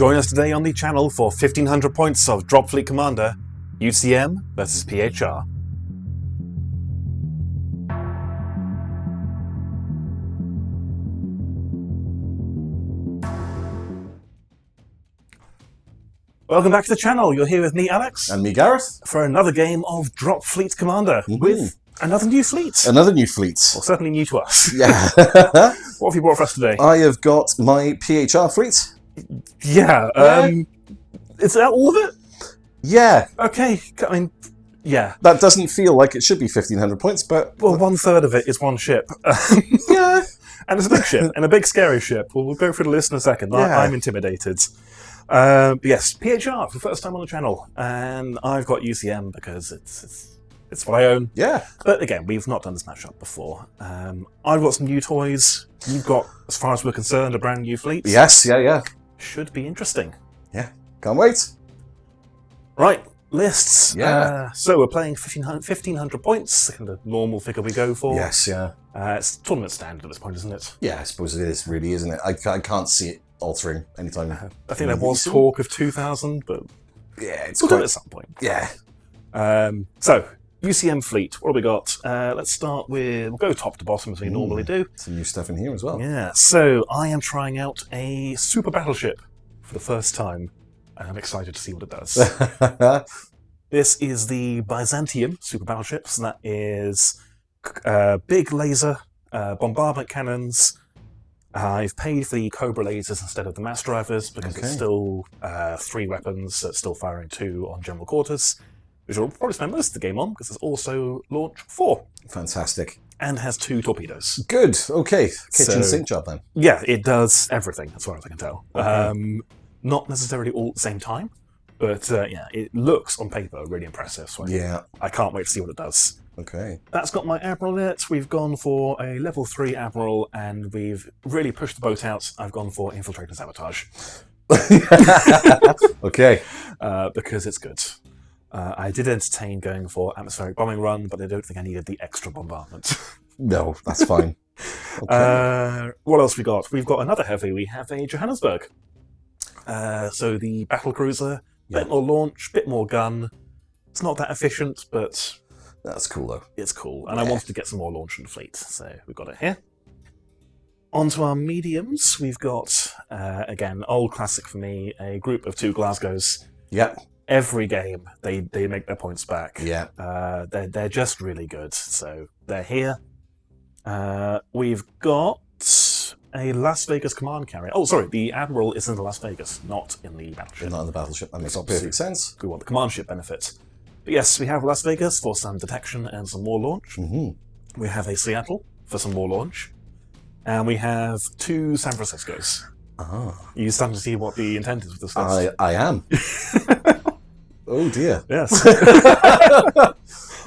Join us today on the channel for 1500 points of Dropfleet Commander, UCM versus PHR. Welcome back to the channel. You're here with me, Alex. And me, Gareth. For another game of Dropfleet Commander with another new fleet. Another new fleet. Well, certainly new to us. Yeah. What have you brought for us today? I have got my PHR fleet. Yeah. Is that all of it? Yeah. Okay. I mean, yeah. That doesn't feel like it should be 1500 points, but... Well, 1/3 of it is one ship. Yeah. And it's a big ship, and a big scary ship. We'll go through the list in a second. Yeah. I'm intimidated. But yes, PHR for the first time on the channel, and I've got UCM because it's what I own. Yeah. But again, we've not done this matchup before. I've got some new toys. You've got, as far as we're concerned, a brand new fleet. Yes, yeah. Should be interesting. Yeah. Can't wait. Right, lists. Yeah. So we're playing 1500 points, the kind of normal figure we go for. Yes, yeah. It's tournament standard at this point, isn't it? Yeah, I suppose it is, really, isn't it? I can't see it altering anytime. I think there was talk of 2000, but yeah, it's we'll do it at some point. Yeah. So, UCM fleet, what have we got? Let's start with, we'll go top to bottom as we normally do. Some new stuff in here as well. Yeah, so I am trying out a super battleship for the first time, and I'm excited to see what it does. This is the Byzantium super battleship, so that is big laser, bombardment cannons. I've paid for the Cobra lasers instead of the mass drivers because it's still 3 weapons, so it's still firing 2 on general quarters, which I'll probably spend most of the game on because it's also launch 4. Fantastic. And has 2 torpedoes. Good, okay. Kitchen So- sink job then. Yeah, it does everything as far as I can tell. Okay. Not necessarily all at the same time, but yeah, it looks on paper really impressive, so Yeah. I can't wait to see what it does. Okay. That's got my Admiral in it. We've gone for a level 3 Admiral, and we've really pushed the boat out. I've gone for Infiltrate and Sabotage. Okay. Because it's good. I did entertain going for Atmospheric Bombing Run, but I don't think I needed the extra bombardment. No, that's fine. Okay. What else we got? We've got another heavy. We have a Johannesburg. So the battle cruiser, bit more launch, bit more gun. It's not that efficient, but That's cool though. it's cool. And I wanted to get some more launch in the fleet, so we've got it here. Onto our mediums, we've got, again, old classic for me, a group of 2 Glasgows. Yeah. Every game, they make their points back. Yeah. They're just really good, so they're here. We've got a Las Vegas command carrier. Oh, sorry, the Admiral is in the Las Vegas, not in the battleship. Not in the battleship. That makes Obviously. perfect sense. We want the command ship benefit. But yes, we have Las Vegas for some detection and some more launch. Mm-hmm. We have a Seattle for some more launch. And we have 2 San Franciscos. Ah. You starting to see what the intent is with this list? I am. Oh dear. Yes.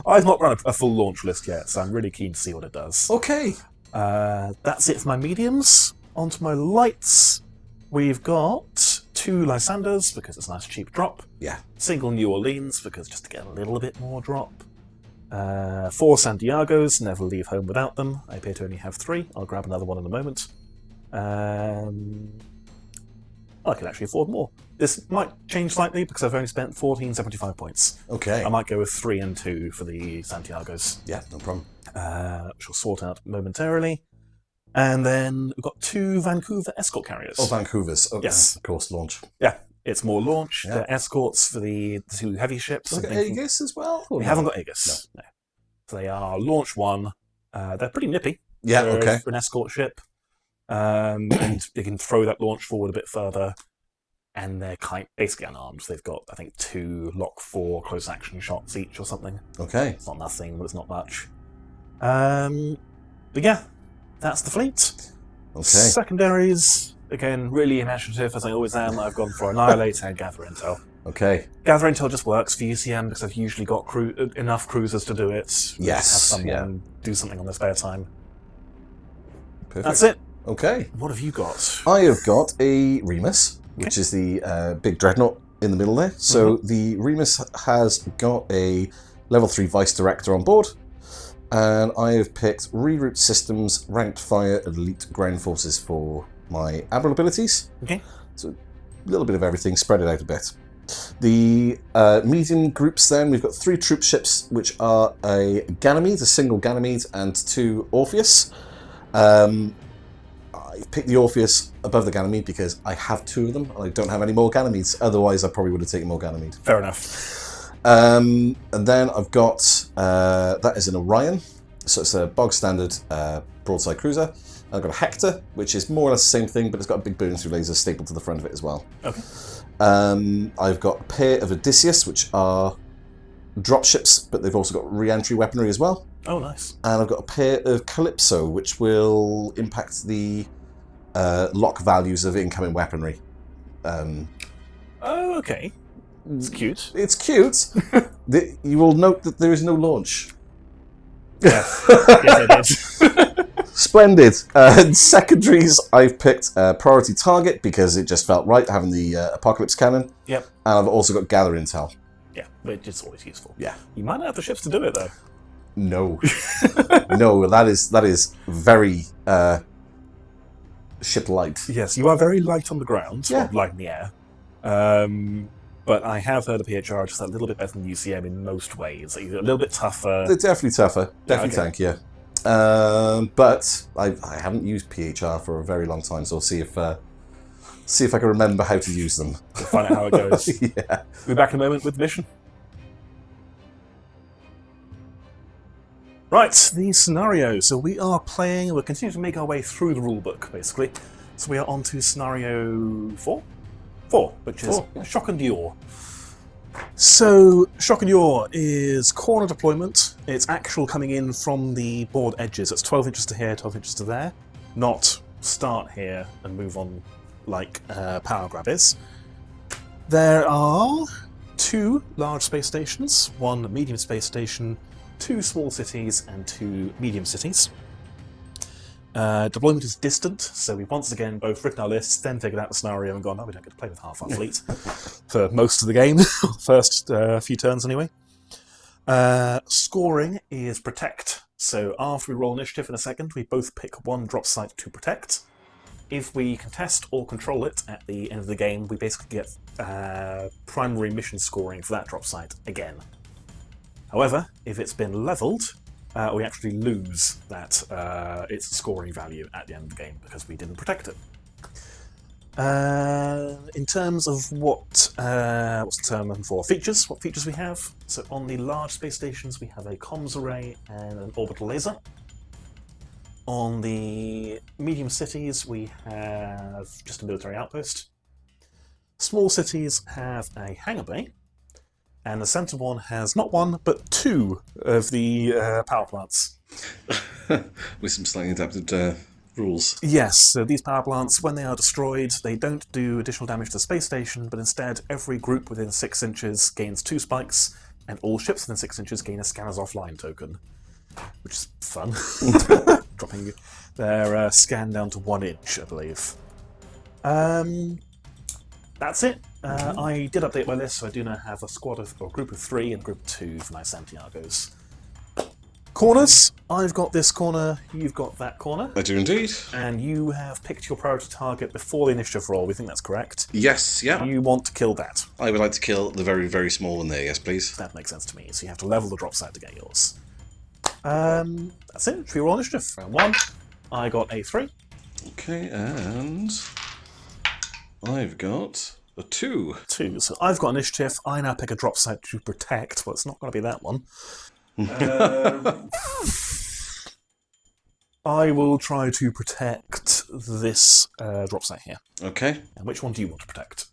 I've not run a full launch list yet, so I'm really keen to see what it does. Okay. That's it for my mediums. Onto my lights. We've got 2 Lysanders, because it's a nice cheap drop. Yeah. Single New Orleans, because just to get a little bit more drop. 4 Santiagos, never leave home without them. I appear to only have 3. I'll grab another one in a moment. I can actually afford more. This might change slightly because I've only spent 1475 points. Okay. I might go with 3 and 2 for the Santiagos, Yeah, no problem. which will sort out momentarily. And then we've got 2 Vancouver escort carriers. Oh, Vancouver's. Oh, Yes. Of course, launch. Yeah, it's more launch. Yeah. They're escorts for the 2 heavy ships. Look at I'm thinking- Aegis as well? Or We no? haven't got Aegis. No. So they are launch 1. They're pretty nippy. Yeah, for, okay. for an escort ship. And they can throw that launch forward a bit further. And they're basically unarmed. They've got, I think, 2 Lock 4 close action shots each or something. Okay. It's not nothing, but it's not much. But yeah, that's the fleet. Okay. Secondaries, again, really imaginative as I always am. I've gone for Annihilate and Gather Intel. Okay. Gather Intel just works for UCM because I've usually got enough cruisers to do it. Yes, Have someone do something on their spare time. Perfect. That's it. Okay. What have you got? I have got a Remus, which is the big dreadnought in the middle there. So the Remus has got a level 3 Vice Director on board. And I have picked Reroute Systems, Ranked Fire, and Elite Ground Forces for my Admiral abilities. Okay. So little bit of everything, spread it out a bit. The medium groups then, we've got 3 troop ships, which are a Ganymede, a single Ganymede, and 2 Orpheus. I picked the Orpheus above the Ganymede because I have 2 of them, and I don't have any more Ganymedes. Otherwise, I probably would have taken more Ganymede. Fair enough. And then I've got, that is an Orion, so it's a bog standard broadside cruiser. I've got a Hector, which is more or less the same thing, but it's got a big burning through laser stapled to the front of it as well. Okay. I've got a pair of Odysseus, which are dropships, but they've also got re-entry weaponry as well. Oh, nice. And I've got a pair of Calypso, which will impact the lock values of incoming weaponry. Oh, okay. It's cute. It's cute. You will note that there is no launch. Yes, yes I did. Splendid. And secondaries, I've picked Priority Target because it just felt right having the Apocalypse Cannon. Yep. And I've also got Gather Intel. Yeah, which is always useful. Yeah. You might not have the ships to do it, though. No. No, that is very ship light. Yes, you are very light on the ground, Yeah. well, light in the air. But I have heard of PHR just a little bit better than UCM in most ways. Either a little bit tougher. They're definitely tougher. Definitely okay. tankier. But I haven't used PHR for a very long time, so I'll see if I can remember how to use them. We'll find out how it goes. Yeah. We'll be back in a moment with the mission. Right, the scenario. So we are playing, we're continuing to make our way through the rulebook, basically. So we are on to scenario 4? 4, which is Shock and Yaw. So, Shock and Yaw is corner deployment. It's actual coming in from the board edges. It's 12 inches to here, 12 inches to there. Not start here and move on like Power Grab is. There are 2 large space stations, 1 medium space station, 2 small cities, and 2 medium cities. Deployment is distant, so we've once again both written our lists, then figured out the scenario and gone, no, we don't get to play with half our fleet for most of the game, first few turns anyway. Scoring is protect, so after we roll initiative in a second, we both pick 1 drop site to protect. If we contest or control it at the end of the game, we basically get primary mission scoring for that drop site again. However, if it's been levelled, we actually lose that its scoring value at the end of the game because we didn't protect it. In terms of what's the term for features? What features we have? So on the large space stations, we have a comms array and an orbital laser. On the medium cities, we have just a military outpost. Small cities have a hangar bay. And the centre one has not 1, but 2 of the power plants. With some slightly adapted rules. Yes, so these power plants, when they are destroyed, they don't do additional damage to the space station, but instead every group within 6 inches gains 2 spikes, and all ships within 6 inches gain a scanners offline token. Which is fun. Dropping their scan down to 1 inch, I believe. That's it. I did update my list, so I do now have a group of 3 and a group of 2 for my Santiagos. Corners. I've got this corner, you've got that corner. I do indeed. And you have picked your priority target before the initiative roll, we think that's correct. Yes, yeah. You want to kill that. I would like to kill the very, very small one there, yes please. That makes sense to me, so you have to level the drop site to get yours. That's it, should we roll initiative? Round 1, I got a 3. Okay, and I've got a 2. 2, so I've got initiative, I now pick a drop site to protect, well it's not going to be that one. I will try to protect this drop site here. Okay. And which one do you want to protect?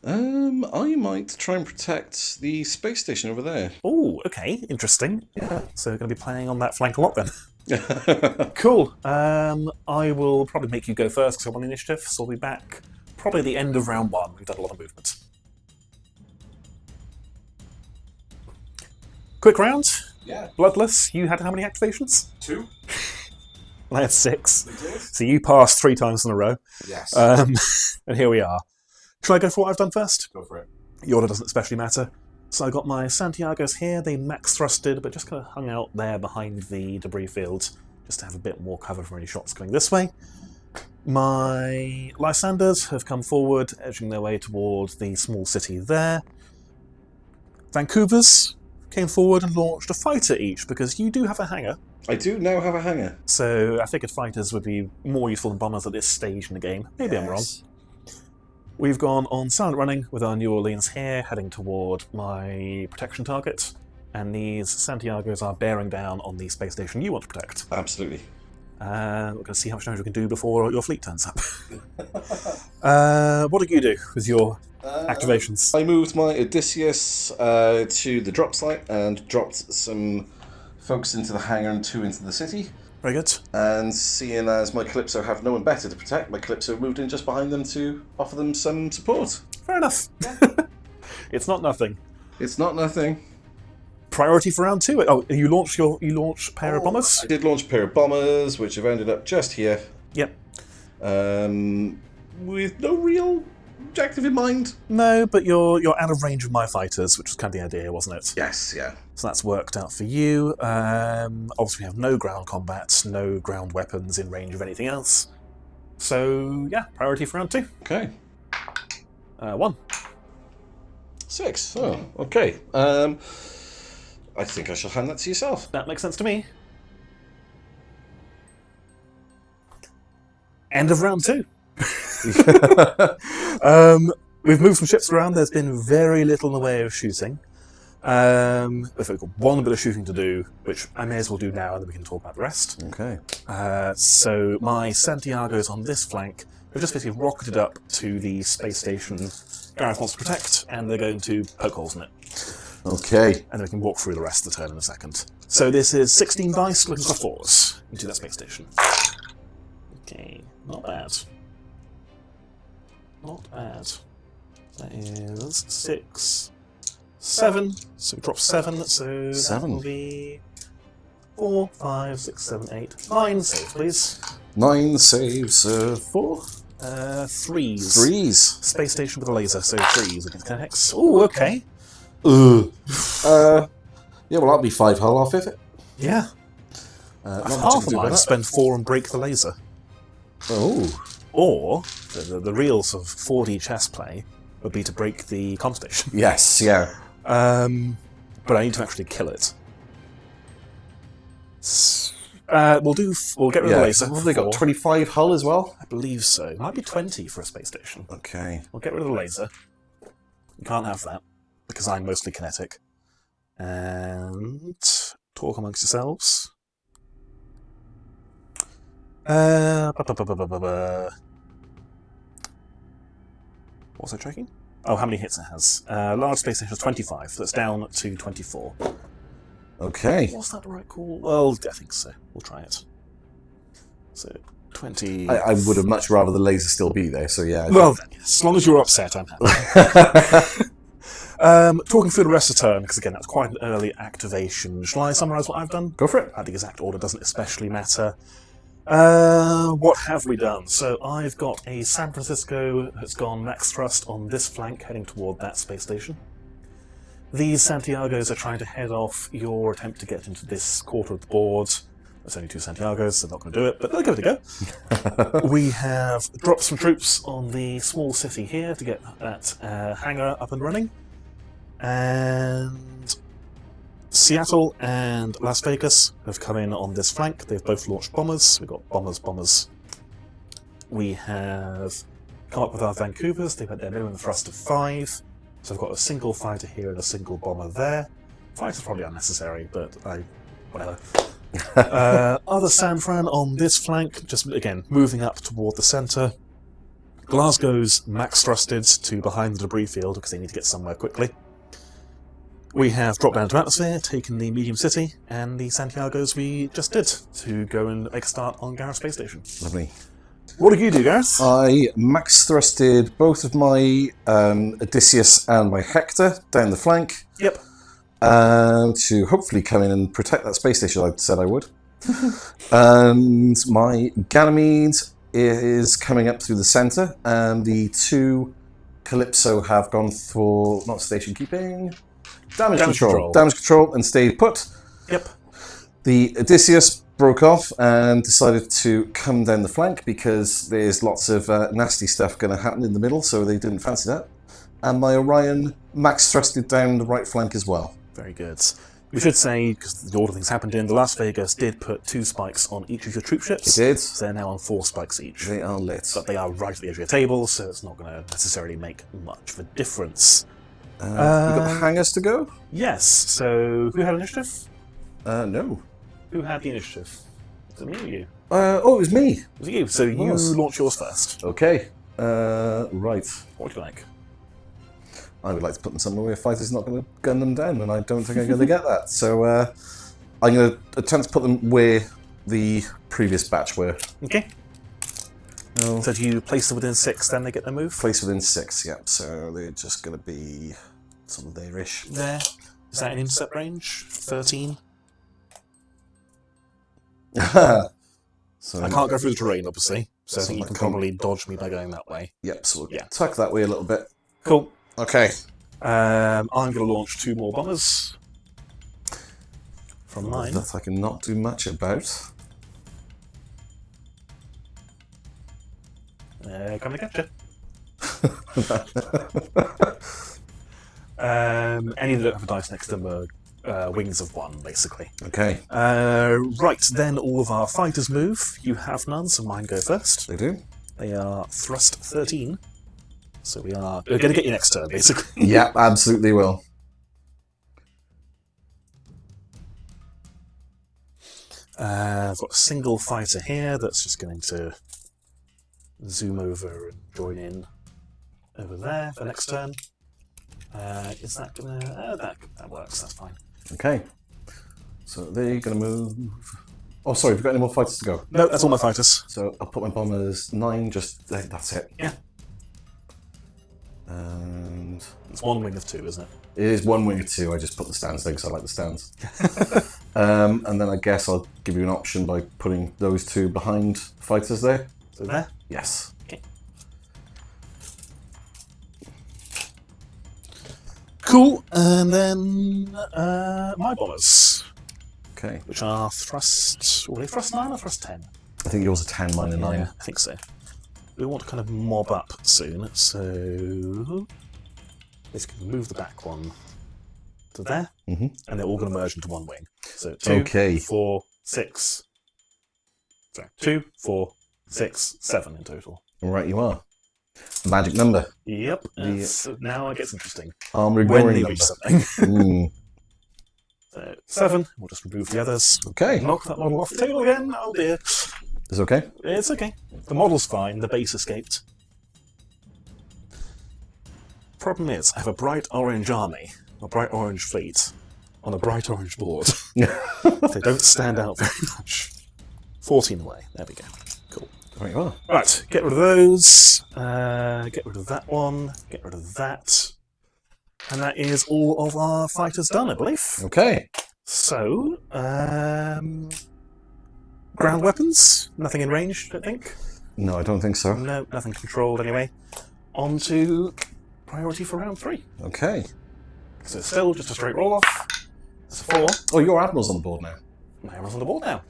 I might try and protect the space station over there. Oh, okay, interesting. Yeah, so we're going to be playing on that flank a lot then. Cool. I will probably make you go first because I'm on initiative, so I'll be back probably at the end of round 1. We've done a lot of movement. Quick round. Yeah. Bloodless. You had how many activations? 2. I had 6. So you passed 3 times in a row. Yes. And here we are. Shall I go for what I've done first? Go for it. The order doesn't especially matter. So I got my Santiagos here. They max thrusted, but just kind of hung out there behind the debris field, just to have a bit more cover from any shots coming this way. My Lysanders have come forward, edging their way towards the small city there. Vancouver's came forward and launched a fighter each, because you do have a hangar. I do now have a hangar. So I figured fighters would be more useful than bombers at this stage in the game. Maybe I'm wrong. We've gone on silent running with our New Orleans here, heading toward my protection target. And these Santiagos are bearing down on the space station you want to protect. Absolutely. We're going to see how much damage we can do before your fleet turns up. What did you do with your activations? I moved my Odysseus to the drop site and dropped some folks into the hangar and 2 into the city. Very good. And seeing as my Calypso have no one better to protect, my Calypso moved in just behind them to offer them some support. Fair enough. It's not nothing. It's not nothing. Priority for round 2. Oh, you launched a pair of bombers? I did launch a pair of bombers, which have ended up just here. Yep. With no real objective in mind. No, but you're out of range of my fighters, which was kind of the idea, wasn't it? Yes, yeah. So that's worked out for you. Obviously, we have no ground combat, no ground weapons in range of anything else. So, yeah, priority for round 2. Okay. 1. 6. Oh, okay. I think I shall hand that to yourself. That makes sense to me. End of round 2. We've moved some ships around. There's been very little in the way of shooting. We've got one bit of shooting to do, which I may as well do now, and then we can talk about the rest. Okay. So my Santiagos on this flank have just basically rocketed up to the space station Gareth wants to protect, and they're going to poke holes in it. Okay. And then we can walk through the rest of the turn in a second. So this is 16 dice looking for 4s into that space station. Okay, not bad. Not bad. That is 6, 7. So we drop 7, so 7. that will be 4, 5, 6, 7, 8, 9 saves, please. 9 saves, 4. 3s. 3s. Space station with a laser, so 3s against Hex. Oh, okay. Yeah, well, that'll be 5 hull off of it. Yeah. Half of mine spend 4 and break the laser. Oh. Or, the real sort of 4D chess play would be to break the comm station. Yes, yeah. But I need to actually kill it. We'll get rid of the laser. Well, they got 25 hull as well? I believe so. Might be 20 for a space station. Okay. We'll get rid of the laser. You can't have that, because I'm mostly kinetic. And talk amongst yourselves. What's I checking? Oh, how many hits it has. Large space station has 25, so it's down to 24. Okay. Was that the right call? Well, I think so. We'll try it. So, 20... I would have much rather the laser still be there, so yeah. Well, then, yes. As long as you're upset, I'm happy. Talking through the rest of the turn, because again, that's quite an early activation. Shall I summarise what I've done? Go for it. The exact order doesn't especially matter. What have we done? So I've got a San Francisco that's gone max thrust on this flank, heading toward that space station. These Santiagos are trying to head off your attempt to get into this quarter of the board. There's only 2 Santiagos, so they're not going to do it, but they'll give it a go. We have dropped some troops on the small city here to get that hangar up and running. And Seattle and Las Vegas have come in on this flank. They've both launched bombers. We've got bombers. We have come up with our Vancouvers. They've had their minimum thrust of 5. So I've got a single fighter here and a single bomber there. Fighter's probably unnecessary, but whatever. Other San Fran on this flank, just again moving up toward the centre. Glasgow's max thrusted to behind the debris field because they need to get somewhere quickly. We have dropped down to atmosphere, taken the medium city, and the Santiagos we just did to go and make a start on Gareth Space Station. Lovely. What did you do, Gareth? I max thrusted both of my Odysseus and my Hector down the flank. Yep. To hopefully come in and protect that space station I said I would. And my Ganymede is coming up through the centre, and the 2 Calypso have gone for, not station keeping, damage control, and stayed put. Yep. The Odysseus broke off and decided to come down the flank because there's lots of nasty stuff going to happen in the middle, so they didn't fancy that. And my Orion max thrusted down the right flank as well. Very good. We should say, because the order things happened in, the Las Vegas did put 2 spikes on each of your troop ships. It did. So they're now on 4 spikes each. They are lit. But they are right at the edge of your table, so it's not going to necessarily make much of a difference. We got hangars to go? Yes. So who had initiative? No. Who had the initiative? Was it me or you? Oh, it was me. Was it you? So you launch yours first. Okay. Right. What would you like? I would like to put them somewhere where a fighter's not going to gun them down, and I don't think I'm going to get that. So I'm going to attempt to put them where the previous batch were. Okay. Oh. So do you place them within 6, then they get their move? Place within 6, yeah. So they're just going to be sort of there-ish. There. Is that an intercept range? 13? So I can't go through the terrain, obviously. So I think you can probably dodge me by going that way. Yep, so we'll tuck that way a little bit. Cool. Okay. I'm going to launch 2 more bombers from mine. That I can not do much about. Coming to get you. Any that don't have a dice next to them are wings of 1, basically. Okay. Right, then all of our fighters move. You have none, so mine go first. They do. They are thrust 13. So we're going to get you next turn, basically. Yeah, absolutely will. I've got a single fighter here that's just going to zoom over and join in over there for next turn. Is that going to... that works, that's fine. Okay. So they're going to move... Oh, sorry, have you got any more fighters to go? No, that's all my fighters. So I'll put my bombers 9, just... That's it. Yeah. And... It's 1 wing of 2, isn't it? It is 1 wing of 2, I just put the stands there because I like the stands. And then I guess I'll give you an option by putting those 2 behind fighters there. So there? Yes. Okay. Cool, and then my bombers. Okay. Which are thrust... Were they thrust 9 or thrust 10? I think yours are 10, mine are 9. Yeah, I think so. We want to kind of mob up soon, so... Basically move the back one to there, and they're all going to merge into 1 wing. So 2, 4, 6... Sorry, 2, 4, 6, 7 in total. Right, you are. Magic number. Yep. So now it gets interesting. Armored When glory they number. reach something. So 7. We'll just remove the others. Okay. Knock that model off the table again. Oh dear. It's okay? It's okay. The model's fine. The base escaped. Problem is, I have a bright orange army, a bright orange fleet, on a bright orange board. They don't stand out very much. 14 away. There we go. Cool. There you are. Right, get rid of those. Get rid of that one. Get rid of that. And that is all of our fighters done, I believe. Okay. So, ground weapons. Nothing in range, I don't think. No, I don't think so. No, nothing controlled anyway. On to priority for round 3. Okay. So it's still just a straight roll off. It's a 4. Oh, your Admiral's on the board now. My arrow's on the board now.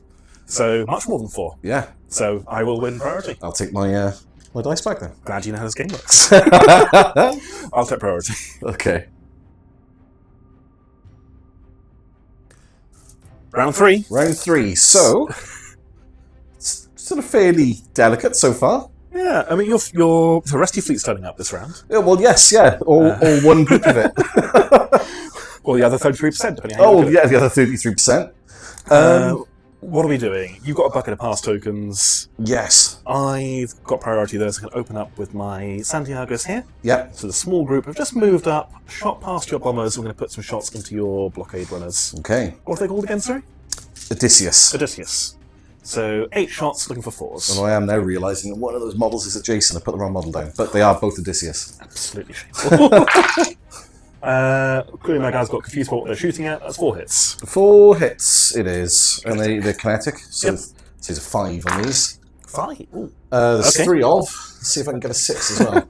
So much more than 4. Yeah. So I will win priority. I'll take my my dice back then. Glad you know how this game works. I'll take priority. Okay. Round 3. Round 3. So, it's sort of fairly delicate so far. Yeah, I mean, your the rest of your fleet's turning up this round. Yeah, well, yes, yeah. All one group of it. Or the other 33%, depending on how you look at it. Yeah, the other 33%. What are we doing? You've got a bucket of pass tokens. Yes. I've got priority there, so I can open up with my Santiagos here. Yeah. So the small group have just moved up, shot past your bombers. We're going to put some shots into your blockade runners. Okay. What are they called again, sorry? Odysseus. Odysseus. So 8 shots looking for 4s. Although I am now realising that one of those models is adjacent. I put the wrong model down. But they are both Odysseus. Absolutely shameful. Clearly my guys got confused about what they're shooting at. That's 4 hits. 4 hits it is. And they're kinetic. So there's a 5 on these. 5? Ooh. There's 3 of. Let's see if I can get a 6 as well.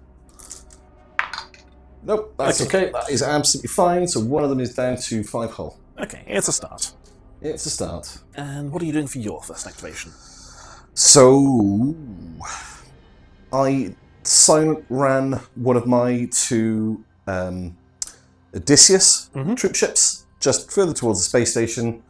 Nope, that's okay. That is absolutely fine. So one of them is down to 5 hull. Okay, it's a start. It's a start. And what are you doing for your first activation? So, I silent ran one of my 2 Odysseus troop ships just further towards the space station,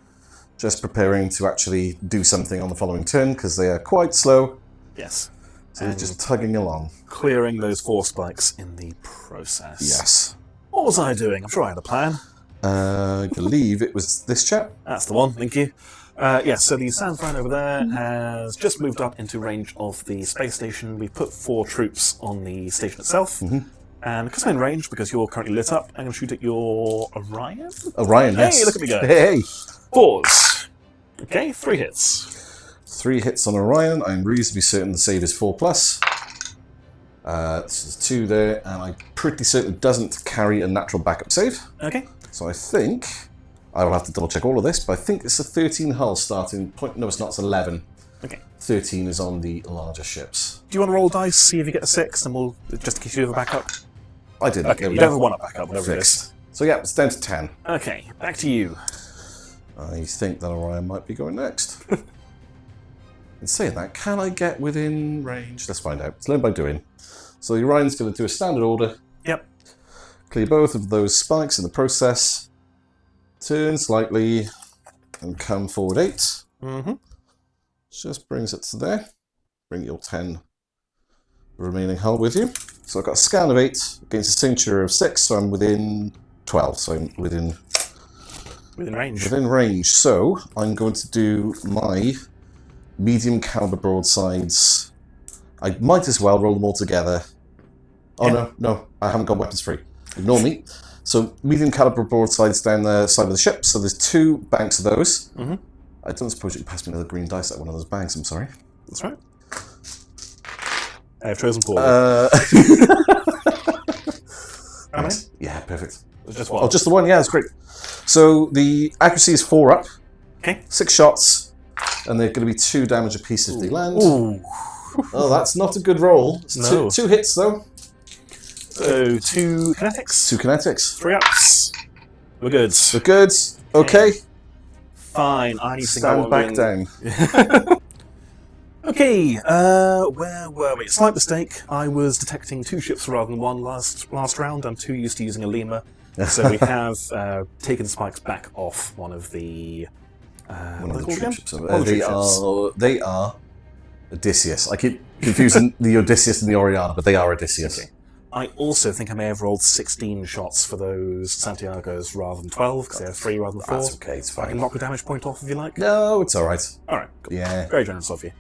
just preparing to actually do something on the following turn because they are quite slow. Yes. So they're just tugging along. Clearing those 4 spikes in the process. Yes. What was I doing? I'm sure I had a plan. I believe it was this chap. That's the one, thank you. Yes, so the Sandfran over there has just moved up into range of the space station. We've put 4 troops on the station itself. And because I'm in range, because you're currently lit up, I'm going to shoot at your Orion? Orion, yes. Hey, look at me go. Hey! 4s. Okay, 3 hits. 3 hits on Orion. I'm reasonably certain the save is 4+. This is 2 there, and I'm pretty certain it doesn't carry a natural backup save. Okay. So I think, I will have to double check all of this, but I think it's a 13 hull starting point. No, it's not, it's 11. Okay. 13 is on the larger ships. Do you want to roll dice, see if you get a 6, and we'll just in case you have a backup? I did. Okay, you don't have a 1-up backup, whatever it Fixed. is. So yeah, it's down to 10. Okay, back to you. I think that Orion might be going next. In saying that, can I get within range? Let's find out. It's learned by doing. So the Orion's going to do a standard order. Yep. Clear both of those spikes in the process. Turn slightly and come forward 8. Just brings it to there. Bring your 10 remaining hull with you. So I've got a scan of 8 against a signature of 6, so I'm within 12. So I'm within range. Within range. So I'm going to do my medium caliber broadsides. I might as well roll them all together. Oh no, I haven't got weapons free. Ignore me. So medium caliber broadsides down the side of the ship. So there's 2 banks of those. I don't suppose you can pass me another green dice at one of those banks. I'm sorry. That's right. I have chosen poorly. How many? Yeah, perfect. Just one. Oh, just the one. Yeah, that's great. So the accuracy is 4 up. Okay. 6 shots, and they're going to be 2 damage apiece if they land. Ooh. Oh, that's not a good roll. No. 2 hits though. So 2 kinetics. 2 kinetics. 3 ups. We're good. We're good. Okay. Fine. I need to Stand back down. Okay, where were we? Slight mistake. I was detecting 2 ships rather than 1 last round. I'm too used to using a lemur. So we have taken spikes back off one of the... One of the troop ships. They are Odysseus. I keep confusing the Odysseus and the Oriana, but they are Odysseus. Okay. I also think I may have rolled 16 shots for those Santiagos rather than 12, because they have 3 rather than 4. That's okay, it's fine. I can knock a damage point off if you like. No, it's alright. Alright, cool. Yeah. Very generous of you.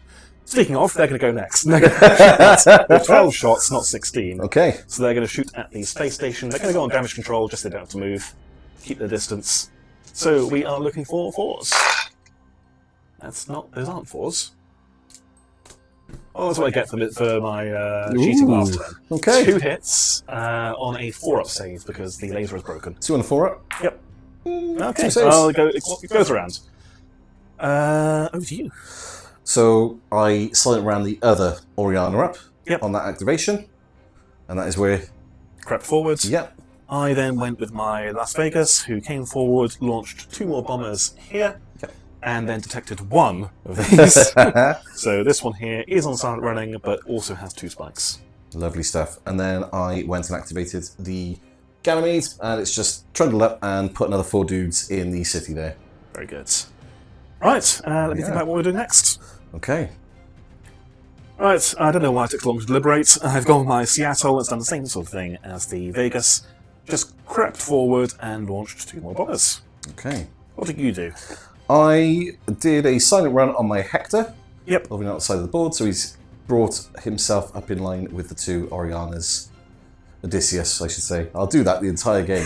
Speaking of, they're going to go next. They're going to shoot at 12 shots, not 16. Okay. So they're going to shoot at the space station. They're going to go on damage control, just so they don't have to move. Keep their distance. So we are looking for 4s. Those aren't 4s. Oh, that's what I get for my cheating last turn. Okay. 2 hits on a 4-up save because the laser is broken. 2 and a 4 up. Yep. Okay. 2 saves. It goes around. Over to you. So I silent ran the other Oriana up Yep. on that activation, and that is where. Crept forwards. Yep. I then went with my Las Vegas, who came forward, launched 2 more bombers here, and then detected 1 of these. So this one here is on silent running, but also has 2 spikes. Lovely stuff. And then I went and activated the Ganymede, and it's just trundled up and put another 4 dudes in the city there. Very good. Right, let me think about what we're doing next. Okay. Right, I don't know why it took so long to deliberate. I've gone with my Seattle, it's done the same sort of thing as the Vegas. Just crept forward and launched 2 more bombers. Okay. What did you do? I did a silent run on my Hector. Yep. Moving outside of the board, so he's brought himself up in line with the 2 Orianas. Odysseus, I should say. I'll do that the entire game.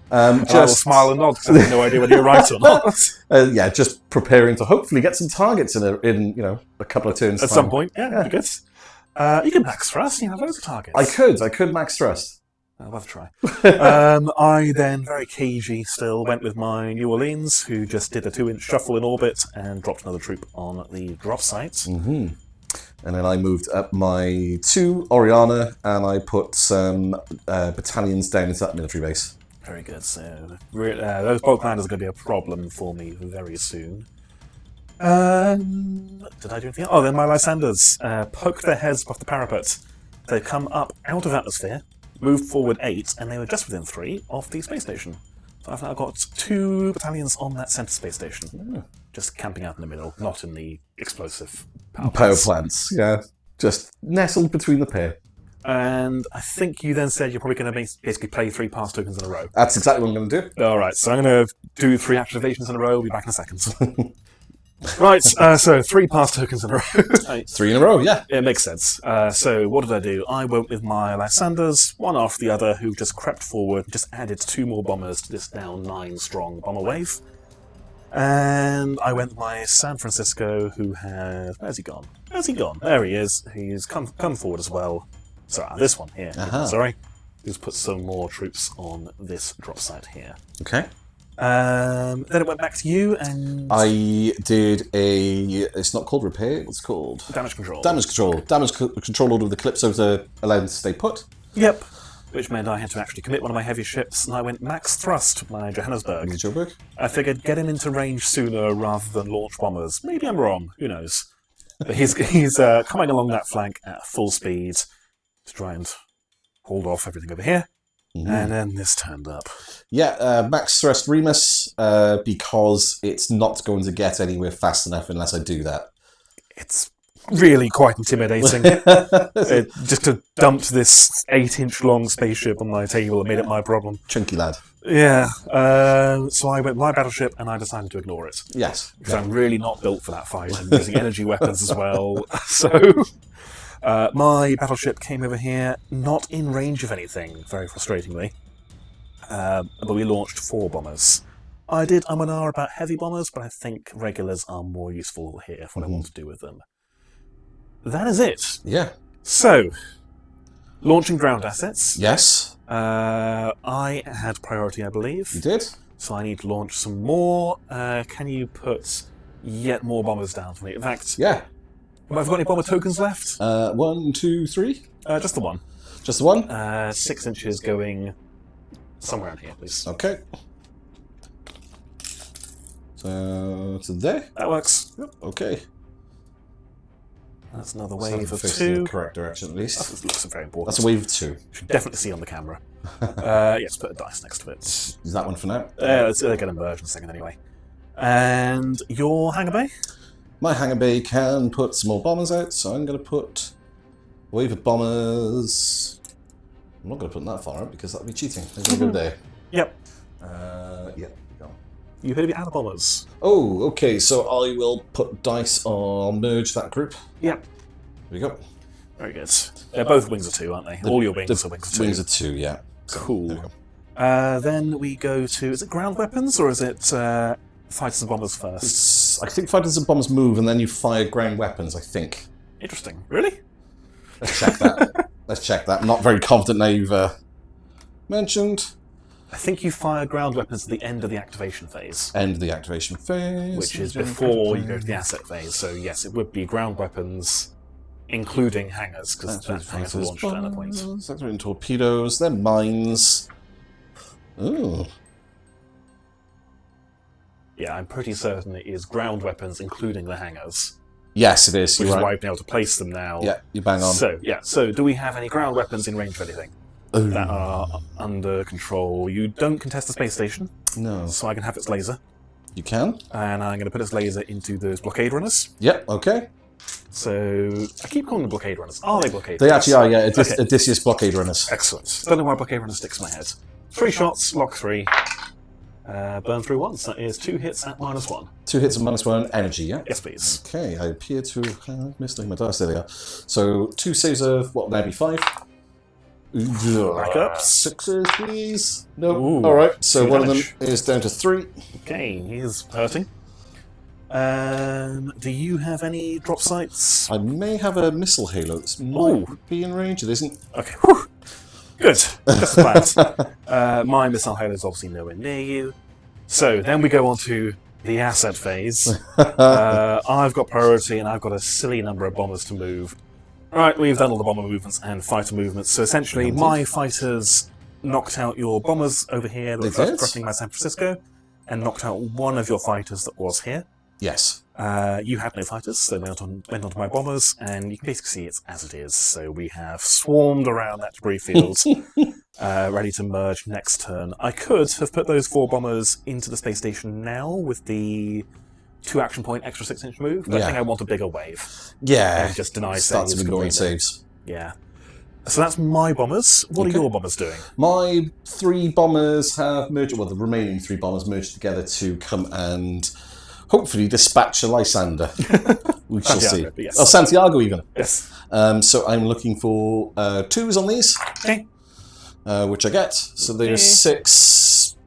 Just I will smile and nod because I have no idea whether you're right or not. Yeah, just preparing to hopefully get some targets in a couple of turns. At some point, yeah, that'd be good. You can max thrust, you have loads of targets. I could max thrust. I'll have a try. I then, very cagey still, went with my New Orleans, who just did a 2-inch shuffle in orbit and dropped another troop on the drop site. Mm-hmm. And then I moved up my 2 Oriana, and I put some battalions down into that military base. Very good. So those bulk landers are going to be a problem for me very soon. Did I do anything else? Oh, then my Lysanders poked their heads above the parapet. They've come up out of atmosphere, moved forward 8, and they were just within 3 of the space station. So I've now got 2 battalions on that centre space station. Just camping out in the middle, not in the explosive power plants. Yeah, just nestled between the pair. And I think you then said you're probably going to basically play 3 pass tokens in a row. That's exactly what I'm going to do. Alright, so I'm going to do 3 activations in a row. We'll be back in a second. Right, so 3 pass tokens in a row. 3 in a row, yeah. It makes sense. So what did I do? I went with my Lysanders, one after the other, who just crept forward, just added 2 more bombers to this now 9-strong bomber wave. And I went with my San Francisco, who has... Where's he gone? Where's he gone? There he is. He's come forward as well. Sorry, this one here. Sorry. Just put some more troops on this drop site here. Okay. Then it went back to you, and... I did a... It's not called repair, what's it called? Damage control. Damage control. Damage control ordered the Calypso to allow them to stay put. Yep. Which meant I had to actually commit one of my heavy ships, and I went max thrust with my Johannesburg. I figured get him into range sooner rather than launch bombers. Maybe I'm wrong, who knows. But he's coming along that flank at full speed to try and hold off everything over here. And then this turned up. Yeah, max thrust Remus, because it's not going to get anywhere fast enough unless I do that. It's really quite intimidating. Just to dump this 8-inch long spaceship on my table and made it my problem. Chunky lad. Yeah, so I went my battleship and I decided to ignore it. Yes. Because I'm really not built for that fight. I'm using energy weapons as well. So my battleship came over here, not in range of anything, very frustratingly. But we launched 4 bombers. I did and R about heavy bombers, but I think regulars are more useful here for what I want to do with them. That is it. Yeah. So, launching ground assets. Yes. I had priority, I believe. You did. So I need to launch some more. Can you put yet more bombers down for me? In fact, yeah. Have I got any bomber tokens left? 1, 2, 3. Just the one. Just the one? 6 inches going somewhere in here, please. Okay. So there. That works. Yep. Okay. That's another wave of 2. In the correct direction, at least. That looks very important. That's a wave of 2. Should definitely see on the camera. Yes, put a dice next to it. Is that one for now? Let's get a merge in a second anyway. And your hangar bay? My hangar bay can put some more bombers out, so I'm going to put wave of bombers. I'm not going to put them that far out because that would be cheating. I'm going to go there. Yep. Yeah. You better be out of bombers. Oh, okay. So I will put dice on. I'll merge that group. Yep. There we go. Very good. They're both wings of 2, aren't they? All your wings are wings of 2. Wings of 2, yeah. Cool. There we go. Then we go to, is it ground weapons or is it fighters and bombers first? I think fighters and bombers move and then you fire ground weapons, I think. Interesting. Really? Let's check that. Let's check that. I'm not very confident now you've mentioned. I think you fire ground weapons at the end of the activation phase. End of the activation phase. Which is before you go to the asset phase. So yes, it would be ground weapons, including hangars, because hangars are launched at that point. Activating torpedoes, then mines. Ooh. Yeah, I'm pretty certain it is ground weapons, including the hangars. Yes, it is. Which is why I've been able to place them now. Yeah, you bang on. So do we have any ground weapons in range of anything? That are under control. You don't contest the space station. No. So I can have its laser. You can. And I'm going to put its laser into those blockade runners. Yep, okay. So I keep calling them blockade runners. Are they blockade runners? They actually are, yeah. Odysseus blockade runners. Excellent. Don't know why blockade runner sticks in my head. 3 shots, lock 3. Burn through once. That is 2 hits at -1. 2 hits at -1 energy, yeah? Yes, please. Okay, I appear to have missed my dice. There they are. So 2 saves of, what, maybe 5? Back up. 6s, please. No. Alright, so one of them is down to 3. Okay, he is hurting. Do you have any drop sites? I may have a missile halo. This might be in range. It isn't. Okay. Whew. Good. Just as planned. My missile halo is obviously nowhere near you. So then we go on to the asset phase. I've got priority and I've got a silly number of bombers to move. Right, we've done all the bomber movements and fighter movements, so essentially my fighters knocked out your bombers over here that They were did? threatening my San Francisco, and knocked out one of your fighters that was here. Yes. You had no fighters, so they went onto my bombers, and you can basically see it's as it is. So we have swarmed around that debris field, ready to merge next turn. I could have put those 4 bombers into the space station now with the 2 action point extra 6-inch move, but I think I want a bigger wave. Yeah. And just deny Start saves some ignoring saves. Yeah. So that's my bombers. What are your bombers doing? My 3 bombers have merged, well, the remaining 3 bombers merged together to come and hopefully dispatch a Lysander. We shall see. Yes. Oh, Santiago even. Yes. So I'm looking for 2s on these, Okay. which I get. So there's 6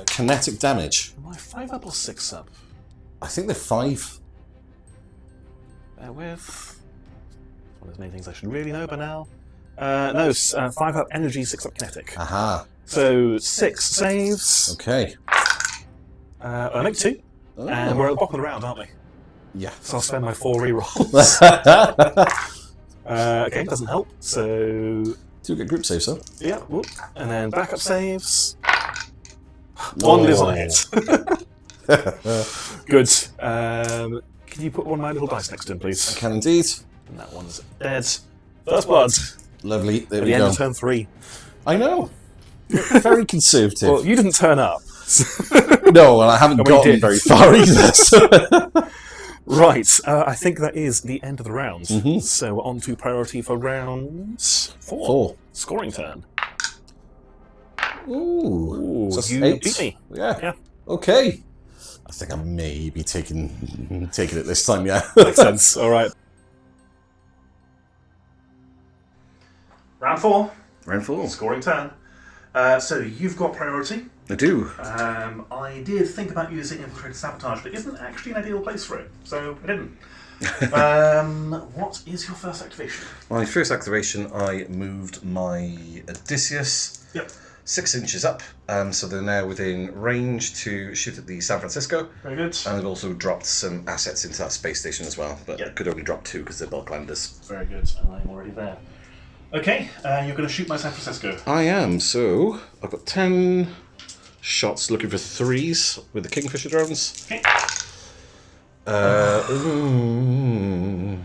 kinetic damage. Am I 5 up or 6 up? I think they're 5. Bear with. One of those many things I should really know by now. No, 5 up energy, 6 up kinetic. Aha. So 6 saves. Okay. I make 2. Oh. And we're at the bottom of the round, aren't we? Yeah. So I'll spend my 4 rerolls. Okay, doesn't help. So 2 get group saves, though. yeah, whoop. And then backup saves. 1 lives on a hit. Good. Can you put one of my little dice next to him, please? I can indeed. And that one's dead. First blood. Lovely. There At we the end go. of turn 3. I know. Very conservative. Well, you didn't turn up. No, and I haven't gotten very far either. So. Right, I think that is the end of the round. So we're on to priority for round 4. Scoring turn. Ooh. So you 8. beat me. Yeah. Okay. I think I may be taking it this time, yeah. Makes sense. All right. Round 4. Round 4. Scoring turn. So you've got priority. I do. I did think about using infiltrated sabotage, but it isn't actually an ideal place for it, so I didn't. What is your first activation? My first activation, I moved my Odysseus 6 inches up, so they're now within range to shoot at the San Francisco. Very good. And they've also dropped some assets into that space station as well, but could only drop 2 because they're bulk landers. Very good, and I'm already there. Okay, you're going to shoot my San Francisco. I am, so I've got 10 shots looking for 3s with the Kingfisher drones. Okay.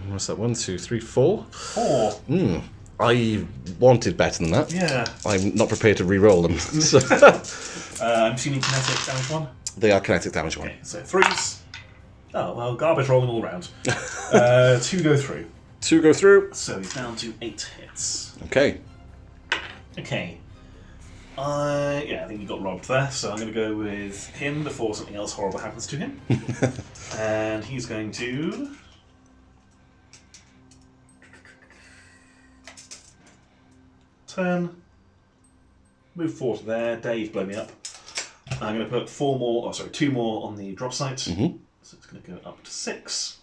What's that? 1, 2, 3, 4? 4. I wanted better than that. Yeah. I'm not prepared to re-roll them. So. I'm shooting kinetic damage 1. They are kinetic damage 1. Okay, so 3s. Oh, well, garbage rolling all around. 2 go through. 2 go through. So he's down to 8 hits. Okay. Okay. I think he got robbed there, so I'm going to go with him before something else horrible happens to him. And he's going to... turn. Move 4 to there. Dave, blow me up. I'm going to put 2 more on the drop site. So it's going to go up to 6.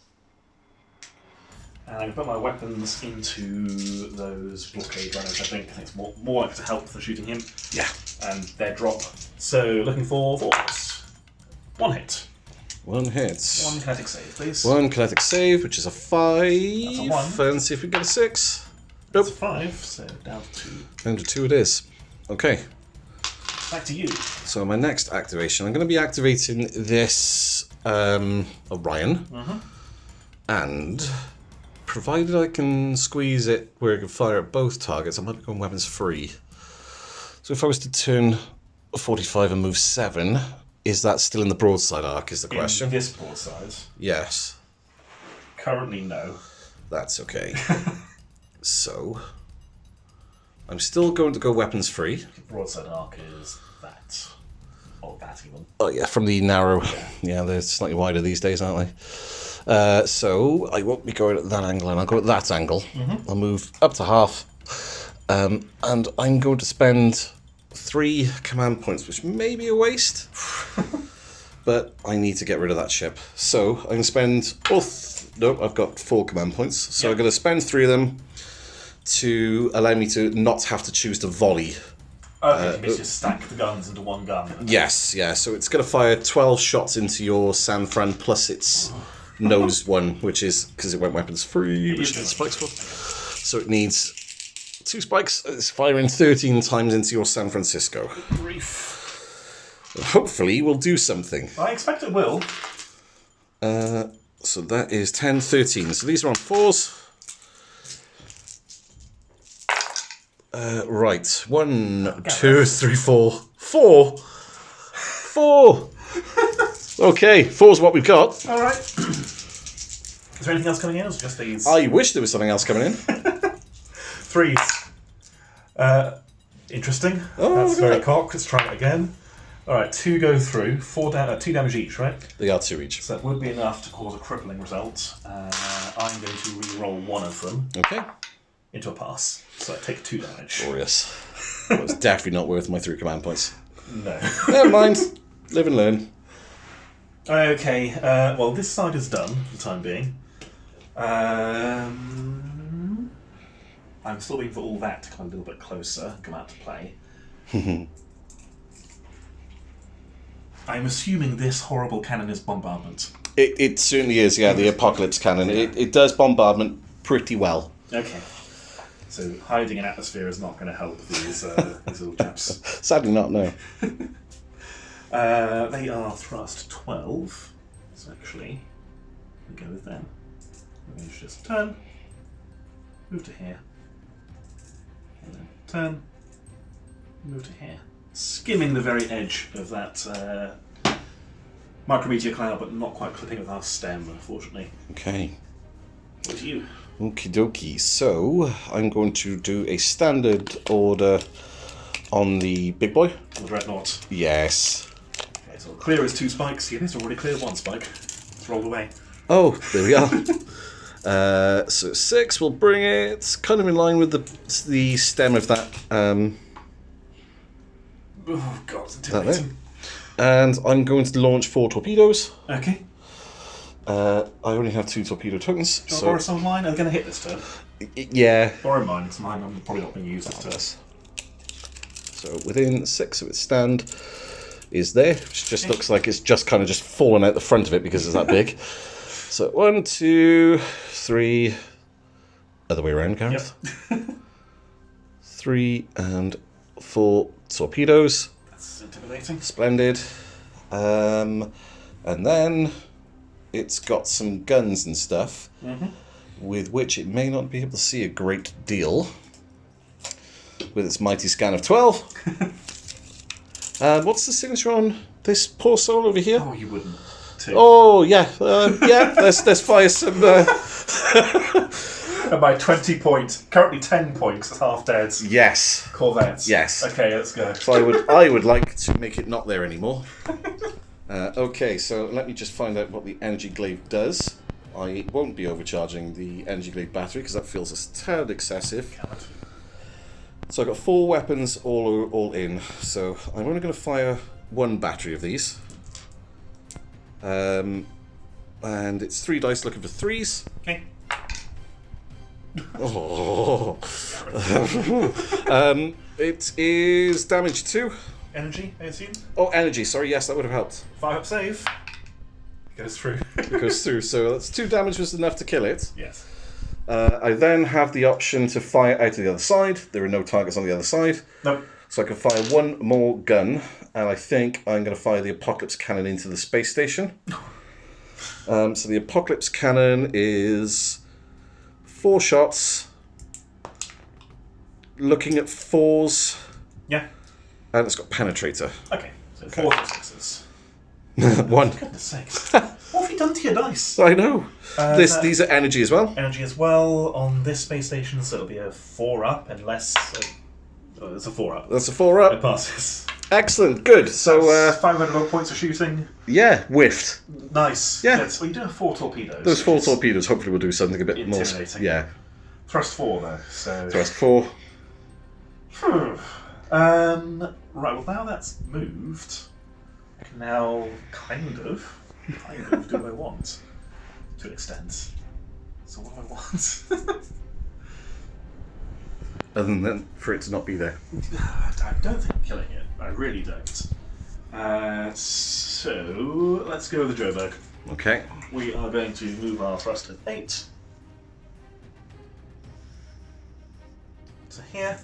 And I'm going to put my weapons into those blockade runners, I think. It's more likely to help than shooting him. Yeah. And their drop. So looking for 4s. 1 hit. 1 hit. 1 kinetic save, please. 1 kinetic save, which is a 5. That's a 1. And see if we can get a 6. That's a 5, so down to 2. Down to 2 it is. Okay. Back to you. So my next activation, I'm going to be activating this Orion. And provided I can squeeze it where I can fire at both targets, I might be going weapons free. So if I was to turn 45 and move 7, is that still in the broadside arc, is the question? In this broadside? Yes. Currently, no. That's okay. So, I'm still going to go weapons free. The broadside arc is that. Or that even. Oh yeah, from the narrow. Yeah, they're slightly wider these days, aren't they? So, I won't be going at that angle, and I'll go at that angle. I'll move up to half. And I'm going to spend 3 command points, which may be a waste. But I need to get rid of that ship. So, I'm going to spend... Nope, I've got 4 command points. So I'm going to spend 3 of them to allow me to not have to choose to volley. Okay, you just stack the guns into one gun. Yes, yeah. So it's going to fire 12 shots into your San Fran plus its nose one, which is because it went weapons free, which is flexible. So it needs 2 spikes. It's firing 13 times into your San Francisco. Grief. Hopefully, we'll do something. I expect it will. So that is 10, 13. So these are on 4s. Right. 1, 2, 3, 4. 4! 4! Okay, 4's what we've got. All right. Is there anything else coming in, or is it just these? I wish there was something else coming in. 3s. Interesting. Oh, That's very cock. Let's try it again. All right, 2 go through. 2 damage each, right? They are 2 each. So that would be enough to cause a crippling result. I'm going to re-roll one of them Okay. into a pass. So I take 2 damage. Glorious. That was definitely not worth my 3 command points. No. Never mind. Live and learn. Okay, well, this side is done for the time being. I'm still waiting for all that to come a little bit closer and come out to play. I'm assuming this horrible cannon is bombardment. It certainly is, yeah, the Apocalypse Cannon. Yeah. It does bombardment pretty well. Okay. So hiding in atmosphere is not going to help these little chaps. Sadly not, no. They are thrust 12. So actually, we go with them. We're going to just turn, move to here, and then turn, move to here. Skimming the very edge of that micrometeor cloud, but not quite clipping with our stem, unfortunately. Okay. What do you? Okie dokie. So, I'm going to do a standard order on the big boy. The dreadnought. Yes. Okay, so clear is 2 spikes. Yeah, it's already cleared 1 spike. It's rolled away. Oh, there we are. So 6 will bring it kind of in line with the stem of that. Oh god, it's intimidating. And I'm going to launch 4 torpedoes. Okay. I only have 2 torpedo tokens. Do you want to borrow some of mine? I'm going to hit this turn. Yeah. Borrow mine, it's mine. I'm probably not going to use this turn. So within 6 of its stand is there. Which just looks like it's just kind of just fallen out the front of it because it's that big. So 1, 2, 3. Other way around, Gareth. Yep. 3 and 4 torpedoes. That's intimidating. Splendid. And then it's got some guns and stuff, with which it may not be able to see a great deal with its mighty scan of 12. What's the signature on this poor soul over here? Oh, you wouldn't. Too. Oh, yeah. Yeah, let's fire some... And by 20 points, currently 10 points, it's half dead. Yes. Corvettes. Yes. Okay, let's go. So I would like to make it not there anymore. Okay, so let me just find out what the energy glaive does. I won't be overcharging the energy glaive battery because that feels a tad excessive. So I've got 4 weapons all in. So I'm only going to fire 1 battery of these. And it's 3 dice looking for 3s. Okay. Oh. It is damage 2. Energy, I assume? Oh, energy, sorry, yes, that would have helped. 5 up save. It goes through. It goes through, so that's 2 damage was enough to kill it. Yes. I then have the option to fire out to the other side. There are no targets on the other side. Nope. So I can fire 1 more gun, and I think I'm going to fire the Apocalypse Cannon into the space station. So the Apocalypse Cannon is 4 shots, looking at 4s. Yeah. And it's got penetrator. Okay. So 4 6s. 1. Goodness sakes. What have you done to your dice? I know. These are energy as well. Energy as well on this space station, so it'll be a 4 up unless... it's a 4 up. That's a 4 It up. passes. Excellent, good. So, 500 points of shooting. yeah, whiffed. Nice. Yeah. Good. Well, you do have 4 torpedoes. Those 4 which is torpedoes hopefully will do something a bit more. intimidating. Yeah. Thrust 4 though, so... Thrust 4. Right, well now that's moved, I can now kind of do what I want, to an extent. So what do I want? Other than for it to not be there. I don't think I'm killing it, I really don't. So, let's go with the Joburg. Okay. We are going to move our thrust to 8. to here.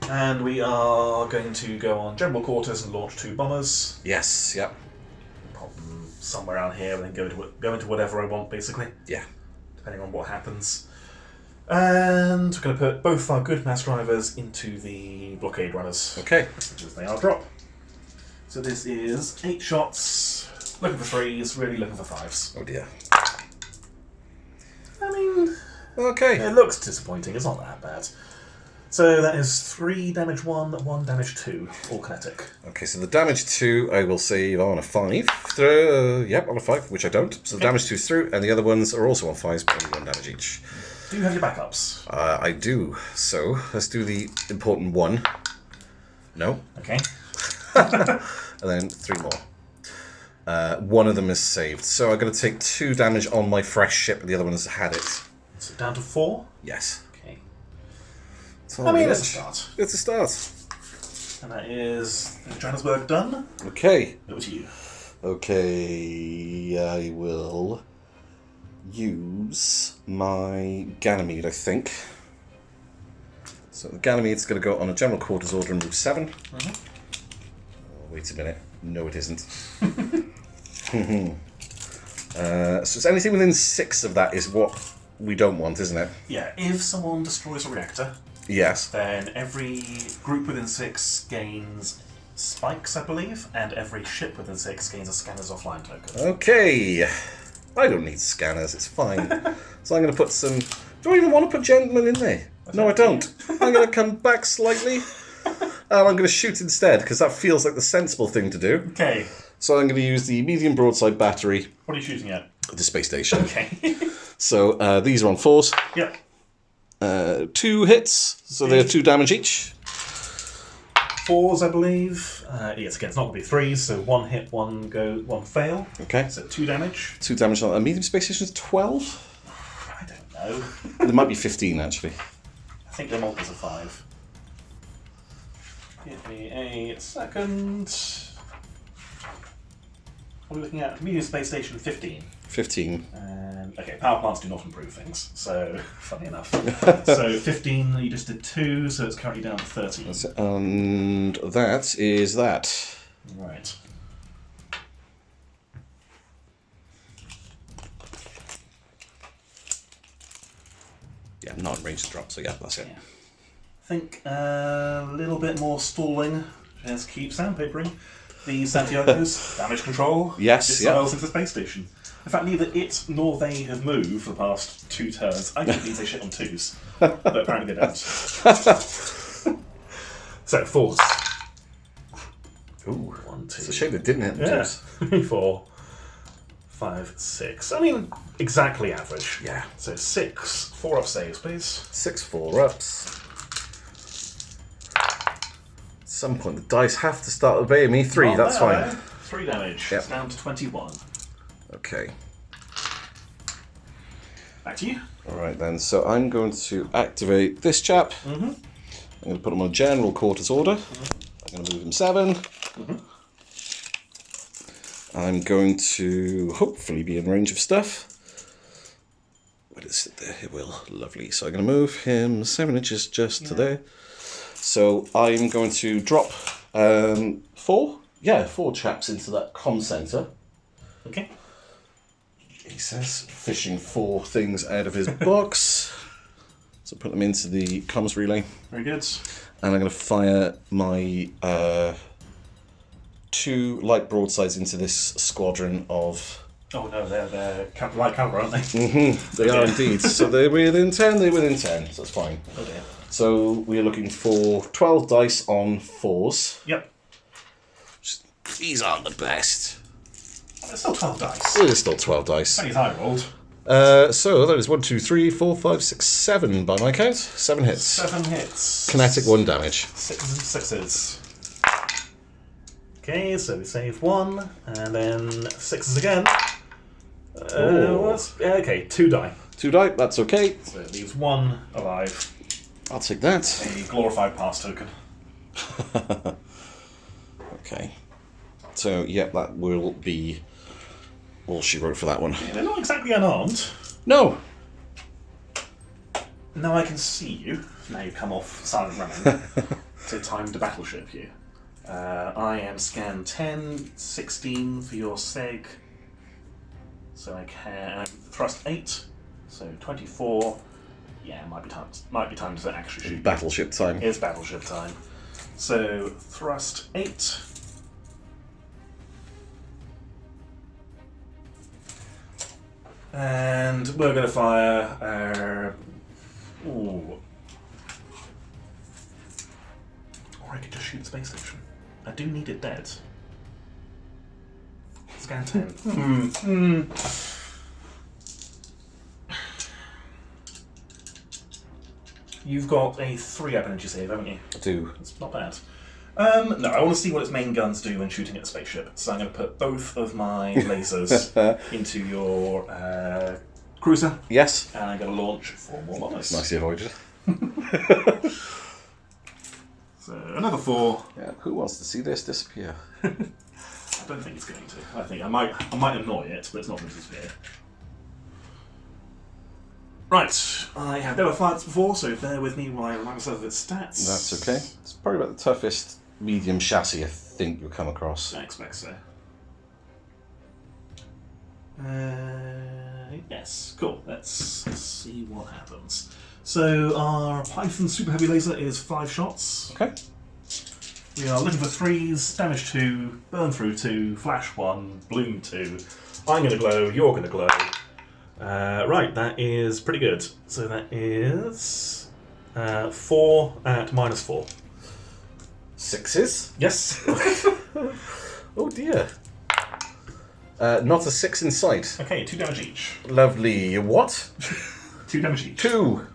And we are going to go on general quarters and launch 2 bombers. Yes, yep. Pop them somewhere around here and then go into whatever I want, basically. Yeah. Depending on what happens. And we're going to put both our good mass drivers into the blockade runners. Okay. Because they are drop. So this is 8 shots, looking for 3s, really looking for 5s. Oh dear. I mean, Okay. it looks disappointing, it's not that bad. So that is 3 damage 1, 1 damage 2, all kinetic. Okay, so the damage 2 I will save on a 5. Yep, on a 5, which I don't. So the damage 2 is through, and the other ones are also on 5s, but only 1 damage each. Do you have your backups? I do. So let's do the important 1. No. Okay. And then 3 more. One of them is saved. So I'm going to take 2 damage on my fresh ship, and the other one has had it. So down to 4? Yes. Okay. So I mean, it's a start. It's a start. And that is Johannesburg done. Okay. Over to you. Okay, I will use my Ganymede, I think. So the Ganymede's going to go on a general quarters order and move 7. Mm-hmm. Oh, wait a minute. No, it isn't. So it's anything within 6 of that is what we don't want, isn't it? Yeah, if someone destroys a reactor, Yes. then every group within 6 gains spikes, I believe, and every ship within 6 gains a scanner's offline token. Okay. I don't need scanners, it's fine. So I'm going to put some... Do I even want to put gentlemen in there? No, I don't. I'm going to come back slightly. I'm going to shoot instead, because that feels like the sensible thing to do. Okay. So I'm going to use the medium broadside battery. What are you shooting at? The space station. Okay. So these are on 4s. Yep. 2 hits, so they're 2 damage each. 4s, I believe. Yes, again, it's not going to be 3s, so 1 hit, 1 fail. Okay. So 2 damage. 2 damage on a medium space station is 12. I don't know. There might be 15 actually. I think the multiples are 5. Give me a second. What are we looking at? Medium space station 15. 15. Okay, power plants do not improve things, so funny enough. So 15, you just did 2, so it's currently down to 13. And that is that. Right. Yeah, I'm not in range to drop, so yeah, that's it. Yeah. I think a little bit more stalling. Just keep sandpapering. The Santiago's damage control. Yes, missiles into the space station. In fact, neither it nor they have moved for the past 2 turns. I think it means they shit on 2s, but apparently they don't. So 4s. Ooh, 1, 2. it's a shame they didn't hit the Yeah. 2s. 4, 5, 6. I mean, exactly average. Yeah. So 6, 4 up saves, please. 6 4-ups. At some point, the dice have to start obeying me. 3, Not that's there, fine. 3 damage. Yep. It's down to 21. Okay. Back to you. Alright then, so I'm going to activate this chap. Mm-hmm. I'm going to put him on general quarters order. I'm going to move him 7. I'm going to hopefully be in range of stuff. Where does it there? It will. Lovely. So I'm going to move him 7 inches just to there. So I'm going to drop 4? Yeah, 4 chaps into that comm centre. Okay. He says, fishing 4 things out of his box. So put them into the comms relay. Very good. And I'm going to fire my 2 light broadsides into this squadron of... Oh no, they're light caliber, aren't they? Mm-hmm, they are indeed. So they're within 10, they're within 10, so that's fine. Oh dear. So we're looking for 12 dice on 4s. Yep. These aren't the best. There's still 12 dice. It is still 12 dice. Only as I rolled. So that is 1, 2, 3, 4, 5, 6, 7 by my count. 7 hits. 7 hits. Kinetic 1 damage. 6s and 6s. Okay, so we save 1, and then 6s again. Okay, 2 die. 2 die, that's okay. So it leaves 1 alive. I'll take that. A glorified pass token. Okay. So, yeah, that will be all she wrote for that one. Yeah, they're not exactly unarmed. No! Now I can see you. Now you've come off silent running. So time to battleship you. I am scan 10, 16 for your seg. So I can thrust 8. So 24. Yeah, might be time to actually shoot. Battleship time. It's battleship time. So thrust 8. And we're going to fire. Ooh. Or I could just shoot the space station. I do need it dead. Scan 10. You've got a 3 up energy save, haven't you? I do. It's not bad. No, I want to see what its main guns do when shooting at a spaceship. So I'm going to put both of my lasers into your cruiser. Yes. And I'm going to launch 4 more bombers. Nicely avoided. So another 4. Yeah. Who wants to see this disappear? I don't think it's going to. I think I might annoy it, but it's not going to disappear. Right, I have never fired this before, so bear with me while I remind myself of its stats. That's okay. It's probably about the toughest medium chassis I think you'll come across. I expect so. Yes, cool. Let's see what happens. So our Python Super Heavy Laser is 5 shots. Okay. We are looking for 3s, damage 2, burn through 2, flash 1, bloom 2. I'm going to glow, you're going to glow. Right, that is pretty good. So that is 4 at -4. 6s? Yes. Oh dear. Not a 6 in sight. Okay, 2 damage each. Lovely. What? 2 damage each. 2.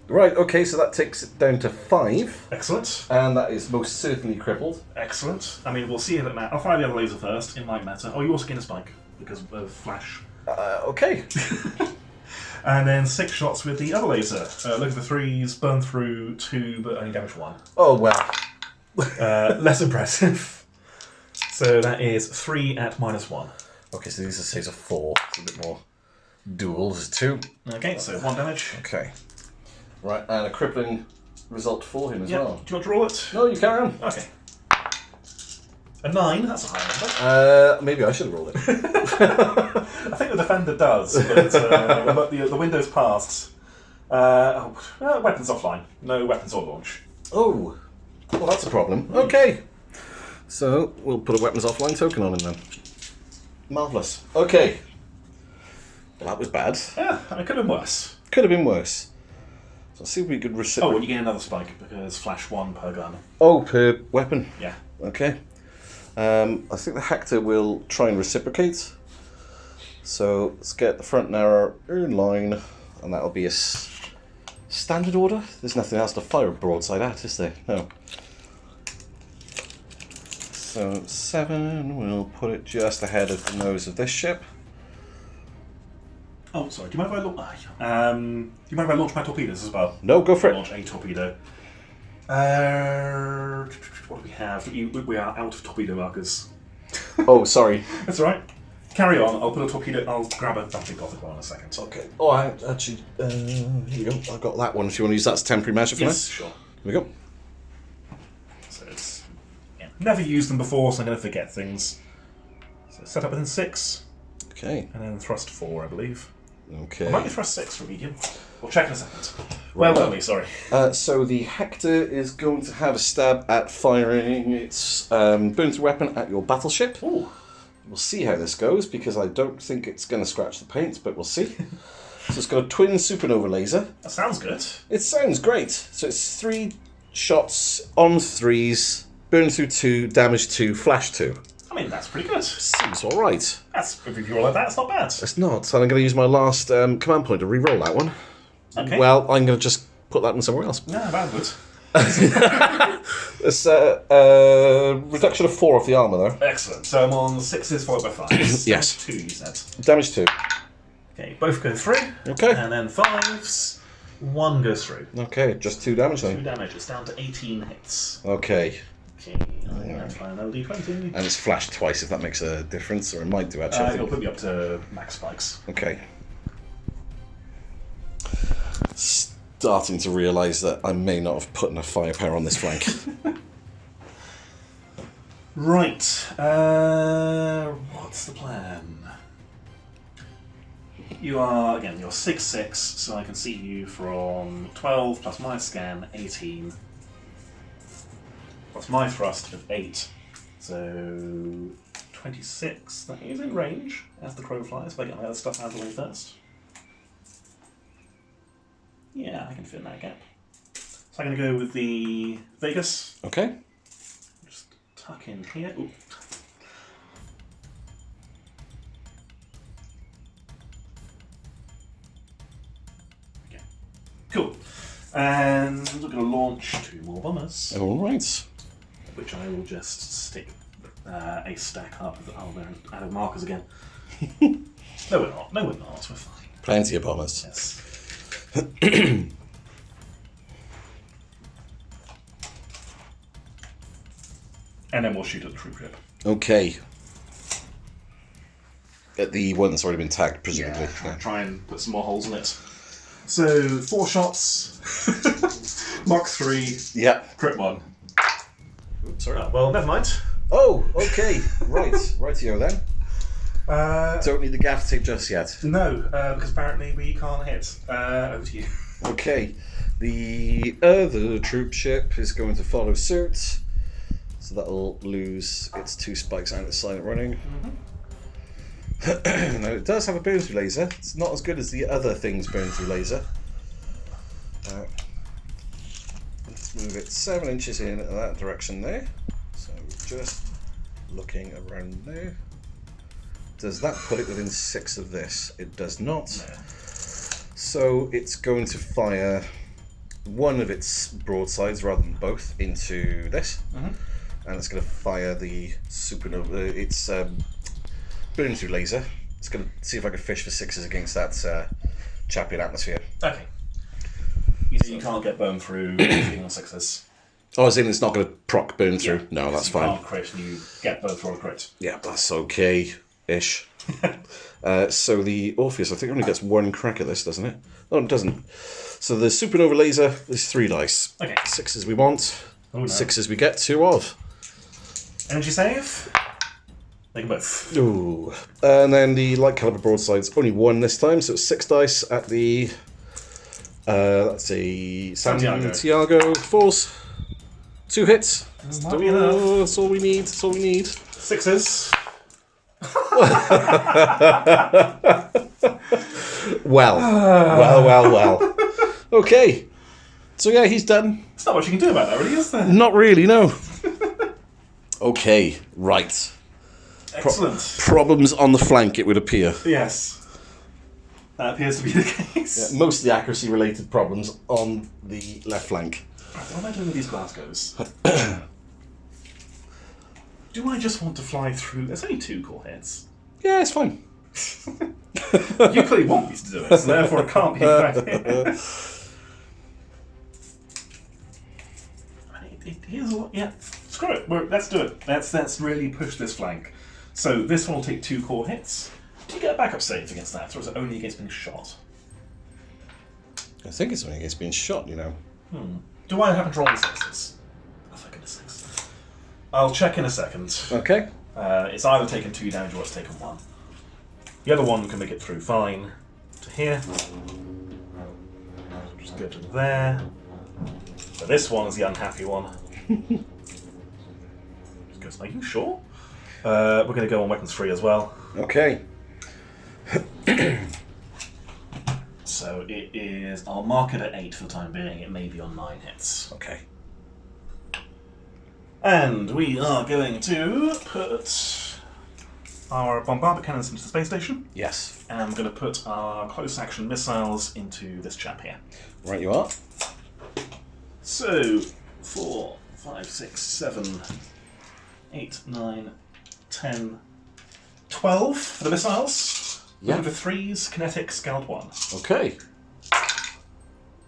Right, okay, so that takes it down to 5. Excellent. And that is most certainly crippled. Excellent. I mean, we'll see if it matters. I'll fire the other laser first. It might matter. Oh, you also gain a spike because of flash. Okay. And then 6 shots with the other laser. Looking for 3s, burn through 2, but only damage 1. Oh, well. Less impressive. So that is 3 at -1. Okay, so these are saves of 4. It's a bit more dual. There's 2. Okay, so 1 damage. Okay. Right, and a crippling result for him as Yep. well. Do you want to roll it? No, you carry on. Okay. A 9, that's a high number. Maybe I should roll it. I think the defender does, but the window's passed. Weapons offline. No weapons or launch. Oh, well, that's a problem. Okay. So, we'll put a weapons offline token on him then. Marvellous. Okay. Well, that was bad. Yeah, I mean, it could have been worse. Could have been worse. So, let's see if we could reciprocate. Oh, and you get another spike because flash 1 per gun. Oh, per weapon. Yeah. Okay. I think the Hector will try and reciprocate. So let's get the front narrow in line, and that'll be a standard order. There's nothing else to fire a broadside at, is there? No. So 7, we'll put it just ahead of the nose of this ship. Oh, sorry. Do you mind if I launch my torpedoes as well? No, go for it. Launch a torpedo. What do we have? We are out of torpedo markers. Oh, sorry. That's all right. Carry on. I'll put a torpedo. I'll grab a dumping gothic one in a second. Okay. Oh, I actually. Here we go. I've got that one. If you want to use that as temporary measure for Yes, now. sure. Here we go. So it's never used them before, so I'm going to forget things. So set up within 6, Okay. and then thrust 4, I believe. Okay. Or might be thrust 6 for medium. We'll check in a second. Well done, me. Sorry. So the Hector is going to have a stab at firing its burnt weapon at your battleship. Ooh. We'll see how this goes, because I don't think it's going to scratch the paint, but we'll see. So it's got a twin supernova laser. That sounds good. It sounds great. So it's 3 shots on 3s, burn through 2, damage 2, flash 2. I mean, that's pretty good. Seems alright. That's, if you roll like that, it's not bad. It's not. So I'm going to use my last command point to re-roll that one. Okay. Well, I'm going to just put that in somewhere else. No, that good. It's a reduction of 4 off the armour, though. Excellent. So I'm on 6s followed by 5s. Yes. 2, you said. Damage 2. Okay, both go through. Okay. And then 5s. 1 goes through. Okay, just 2 damage 2 then. damage. It's down to 18 hits. Okay. Okay, I'm going to try another d20. And it's flashed twice, if that makes a difference, or it might do actually. I It'll think. put me up to max spikes. Okay. starting to realise that I may not have put enough firepower on this flank. Right. What's the plan? You are, again, you're 6'6", so I can see you from 12 plus my scan, 18. Plus my thrust of 8. So 26. That is in range as the crow flies, if I get my other stuff out of the way first. Yeah, I can fit in that gap. So I'm going to go with the Vegas. Okay. Just tuck in here. Ooh. Okay. Cool. And we're going to launch 2 more bombers. All right. Which I will just stick a stack up. Oh, they're out of markers again. No, we're not. No, we're not. We're fine. Plenty of bombers. Yes. And then we'll shoot at the troop ship. Okay. At the one that's already been tagged, presumably. Yeah, try and put some more holes in it. So 4 shots. Mark 3. Yeah. Crit 1. Oops, sorry. Well, never mind. Oh, okay. Right. Rightio then. Don't need the gaff tape just yet. No, because apparently we can't hit. Over to you. Okay. The other troop ship is going to follow suit. So that'll lose its 2 spikes out of silent running. Mm-hmm. Now it does have a burn through laser. It's not as good as the other things burn through laser. Let's move it 7 inches in that direction there. So just looking around there. Does that put it within 6 of this? It does not. No. So it's going to fire one of its broadsides rather than both into this. Mm-hmm. And it's going to fire the supernova. It's burning through laser. It's going to see if I can fish for 6s against that champion atmosphere. Okay. You can't get burned through anything on 6s. Oh, as in it's not going to proc burn through? Yeah, no, that's fine. You can't crit and you get burned through on a crit. Yeah, that's okay-ish. So the Orpheus, I think, only gets 1 crack at this, doesn't it? Oh, it doesn't. So the supernova laser is 3 dice. Okay. 6s we want. Oh, no. 6s we get 2 of. Energy save? They can both. Ooh. And then the light caliber broadside's only 1 this time, so it's 6 dice at the that's a Santiago Force. 2 hits. Might be enough. That's all we need. That's all we need. 6s. Well. Okay. So yeah, he's done. There's not much you can do about that, really, is there? Not really, no. Okay, right. Excellent. Problems on the flank, it would appear. Yes. That appears to be the case. Yeah, mostly accuracy-related problems on the left flank. What am I doing with these Glasgows? Do I just want to fly through? There's only 2 core hits. Yeah, it's fine. You clearly want me to do it, so therefore I can't be back here. Here's a lot. Yeah, screw it. Let's do it. Let's really push this flank. So this one will take 2 core hits. Do you get a backup save against that, or is it only against being shot? I think it's only against being shot, you know. Do I happen to roll the 6s? Oh, for goodness sakes. I'll check in a second. Okay. It's either taken 2 damage or it's taken 1. The other one can make it through fine to here. Just go to there. So this one is the unhappy one. Just goes, are you sure? We're going to go on Weapons Free as well. Okay. So it is, I'll mark it at 8 for the time being. It may be on 9 hits. Okay. And we are going to put our bombardment cannons into the space station. Yes. And I'm going to put our close action missiles into this chap here. Right you are. So, 4, 5, 6, 7, 8, 9, 10, 12 for the missiles. Yeah. With the 3s, kinetic, scaled 1. Okay.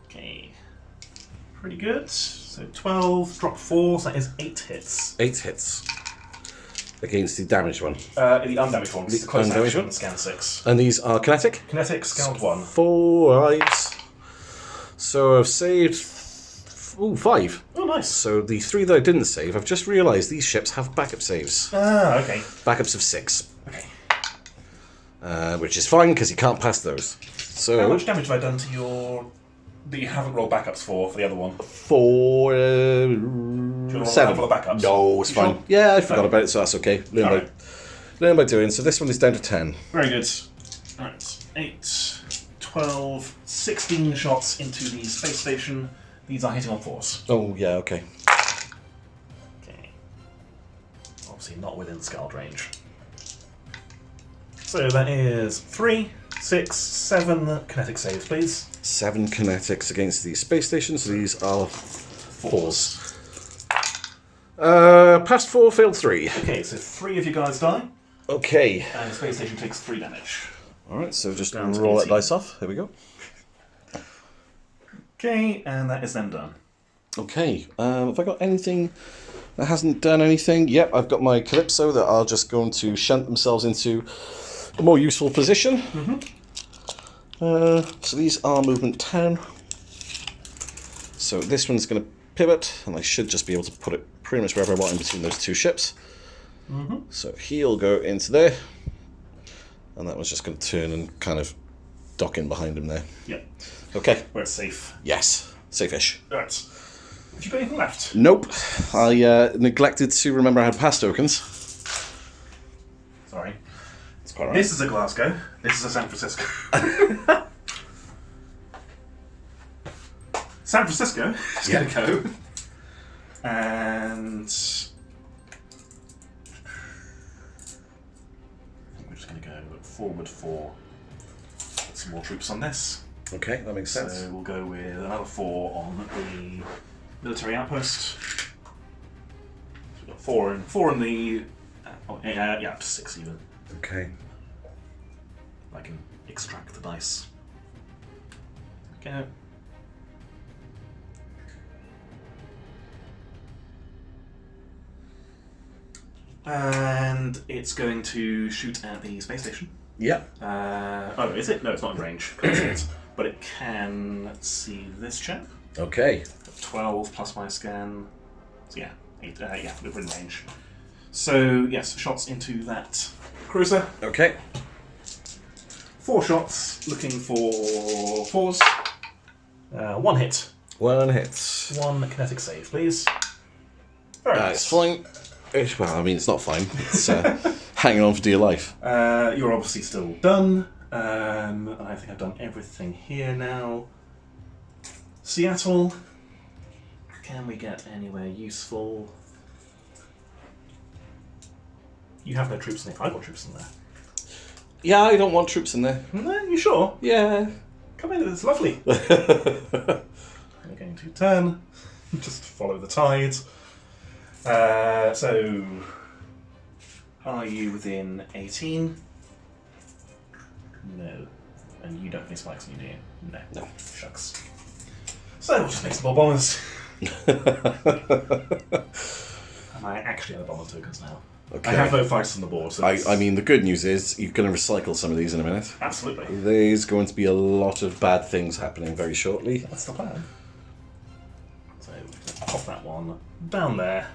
Okay. Pretty good. So 12, drop 4, so that is 8 hits. 8 hits. Against the damaged one. The undamaged one. The close undamaged action, one? scan 6. And these are kinetic? Kinetic, scaled 1. 4 eyes. So I've saved 5. Oh, nice. So the 3 that I didn't save, I've just realised these ships have backup saves. Ah, okay. Backups of 6. Okay. Which is fine because you can't pass those. So How much damage have I done to your... that you haven't rolled backups for the other one? For Do you want to roll 7. for the backups? No, it's You fine. sure? Yeah, I forgot about it, so that's okay. Alright. Learn by doing. So this one is down to 10. Very good. Alright. 8, 12, 16 shots into the space station. These are hitting on 4s. Oh, yeah, okay. Okay. Obviously not within scald range. So that is 3, 6, 7 kinetic saves, please. 7 kinetics against the space station, so these are 4s. Passed 4, failed 3. Okay, so 3 of you guys die, Okay. and the space station takes 3 damage. Alright, so just Down to roll that 18. dice off. There we go. Okay, and that is then done. Okay, have I got anything that hasn't done anything? Yep, I've got my Calypso that are just going to shunt themselves into a more useful position. So these are movement 10. So this one's going to pivot, and I should just be able to put it pretty much wherever I want in between those 2 ships. So he'll go into there, and that one's just going to turn and kind of dock in behind him there. Yep, Okay. where it's safe. Yes. Safe-ish. Right. Have you got anything left? Nope. I neglected to remember I had pass tokens. Sorry. It's quite right. This is a Glasgow. This is a San Francisco. San Francisco is going to go. And... I think we're just going to go forward for... Put some more troops on this. Okay, that makes sense. So we'll go with another 4 on the military outpost. So we've got 4 in the... yeah, up to 6 even. Okay. I can extract the dice. Okay. And it's going to shoot at the space station. Yeah. Oh, is it? No, it's not in range. Can't see it. But it can see this chap. Okay. 12 plus my scan. So yeah, 8. Yeah, we're in range. So yes, shots into that cruiser. Okay. 4 shots, looking for 4s. 1 hit. 1 hit. 1 kinetic save, please. Very nice. It's fine. Well, I mean, it's not fine. It's hanging on for dear life. You're obviously still done. And I think I've done everything here now. Seattle. Can we get anywhere useful? You have no troops in there. I've got troops in there. Yeah, I don't want troops in there. No, you sure? Yeah. Come in, it's lovely. We're going to turn. Just follow the tide. So, are you within 18? No. And you don't have any spikes on you, do you? No. No. Shucks. So, we'll just make some more bombers. And I actually have bomber tokens now. Okay. I have no fighters on the board. So I mean, the good news is you're going to recycle some of these in a minute. absolutely. There's going to be a lot of bad things happening very shortly. That's the plan. So, we're going to pop that one down there.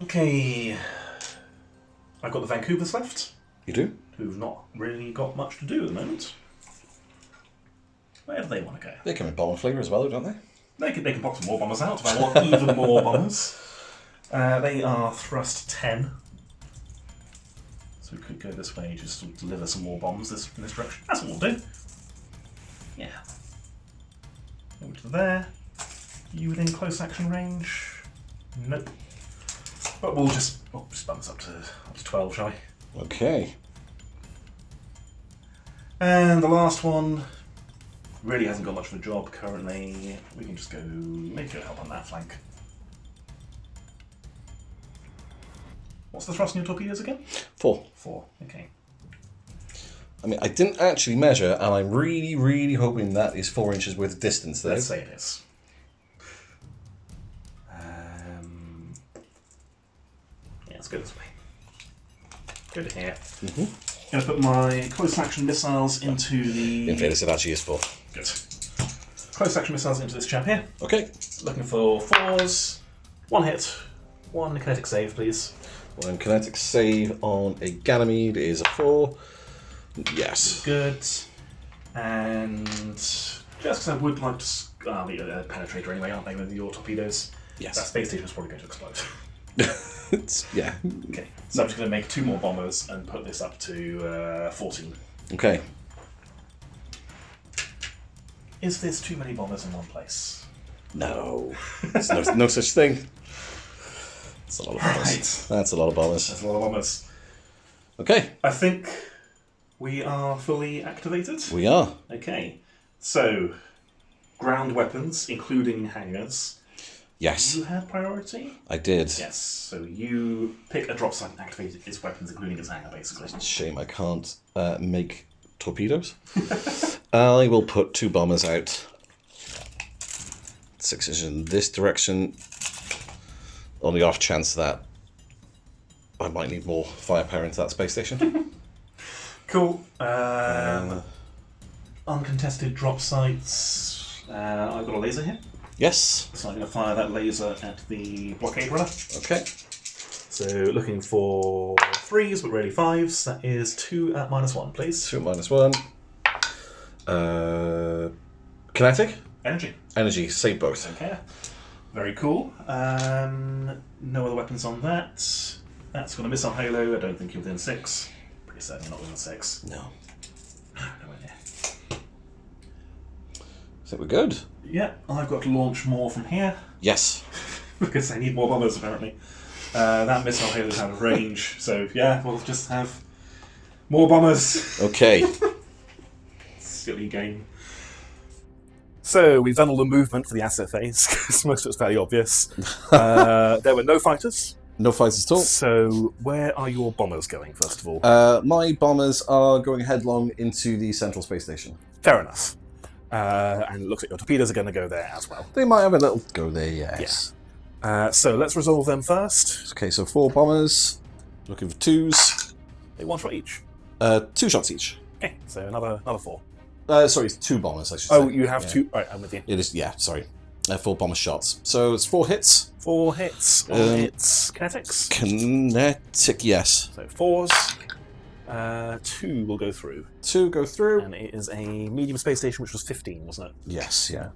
Okay. I've got the Vancouvers left, You do? who've not really got much to do at the moment. Where do they want to go? They come in bomb and flavour as well, don't they? They can pop some more bombers out if I want even more bombers. They are thrust 10. So we could go this way, just to deliver some more bombs in this direction. That's what we'll do. Yeah. Over to there. You within close action range? Nope. But we'll just bump this up to 12, shall we? Okay. And the last one really hasn't got much of a job currently. We can just go maybe go help on that flank. What's the thrust in your torpedoes again? 4. 4. Okay. I mean, I didn't actually measure, and I'm really, really hoping that is 4 inches worth of distance there. Let's say it is. Yeah, let's go this way. go to here. Going to put my close action missiles into the... In fairness, it actually is 4. Good. Close action missiles into this chap here. Okay. Looking for 4s. 1 hit. 1 kinetic save, please. 1 kinetic save on a Ganymede is a 4. Yes. Good. And just because I would like to be a penetrator anyway, aren't they, with your torpedoes? Yes. That space station is probably going to explode. Yeah. Okay, so I'm just going to make 2 more bombers and put this up to 14. Okay. Is this too many bombers in one place? No. There's no such thing. That's a lot of bombers. Right. That's a lot of bombers. That's a lot of bombers. Okay. I think we are fully activated. We are. Okay, so ground weapons, including hangars. Yes. You had priority? I did. Yes, so you pick a drop site and activate its weapons, including its hangar, basically. Shame I can't make torpedoes. I will put 2 bombers out. 6 inches in this direction. On the off chance that I might need more firepower into that space station. Cool. Uncontested drop sites. I've got a laser here, Yes. so I'm going to fire that laser at the blockade runner. Okay. So looking for 3s, but really 5s. That is 2 at -1, please. 2 -1. Kinetic? Energy. Energy. Save both. Okay. Very cool. No other weapons on that. That's got a missile halo. I don't think you're within 6. Pretty certain you're not within 6. No. Nowhere near. I think we're good. Yeah, I've got to launch more from here Yes. because I need more bombers apparently. That missile halo's out of range, so yeah, we'll just have more bombers. Okay. Silly game. So we've done all the movement for the asset phase because most of it's fairly obvious. There were no fighters. No fighters at all. So where are your bombers going, first of all? My bombers are going headlong into the central space station. Fair enough. And it looks like your torpedoes are going to go there as well. They might have a little go there, yes. Yeah. So let's resolve them first. Okay, so 4 bombers. Looking for 2s. They 1 shot each. 2 shots each. Okay, so another 4. Sorry, it's 2 bombers, I should say. Oh, you have Yeah. 2. Right, I'm with you. It is, yeah, sorry. 4 bomber shots. So it's 4 hits. 4 hits on its kinetics. Kinetic, yes. So 4s. 2 will go through. 2 go through. And it is a medium space station, which was 15, wasn't it? Yes, yeah.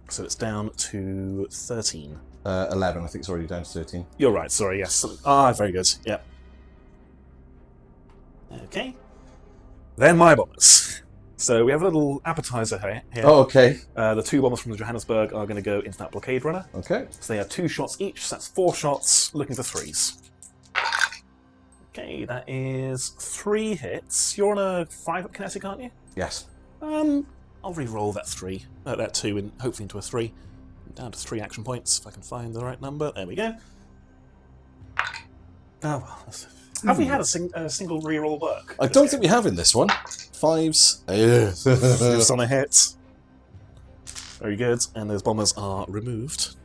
So it's down to 13. 11, I think it's already down to 13. You're right, sorry, yes. Very good. Yep. Okay. Then my bombers. So we have a little appetizer here. Oh, okay. The 2 bombers from the Johannesburg are going to go into that blockade runner. Okay. So they have 2 shots each, so that's 4 shots, looking for 3s. Okay, that is 3 hits. You're on a 5 up kinetic, aren't you? Yes. I'll re-roll that 2, and hopefully into a 3. Down to 3 action points, if I can find the right number. There we go. Oh, well. Have we had a single re-roll work? I don't think we have in this one. 5s. It's on a hit. Very good, and those bombers are removed.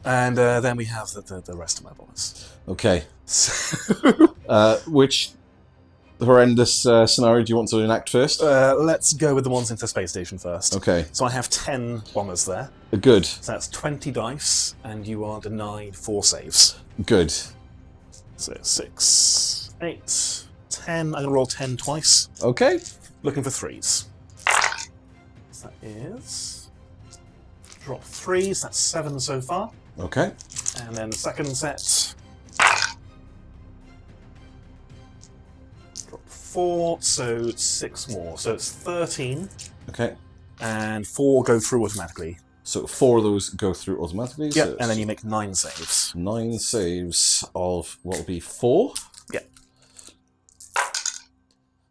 And then we have the rest of my bombers. Okay. So, Which horrendous scenario do you want to enact first? let's go with the ones into space station first. Okay. So I have 10 bombers there. Good. So that's 20 dice, and you are denied 4 saves. Good. So 6, 8, 10. I'm going to roll 10 twice. Okay. Looking for 3s. So that is... Drop 3s, that's 7 so far. Okay. And then the second set... Drop 4, so 6 more. So it's 13, Okay. and 4 go through automatically. So 4 of those go through automatically. Yep, So and then you make 9 saves. 9 saves of what will be 4. Yep.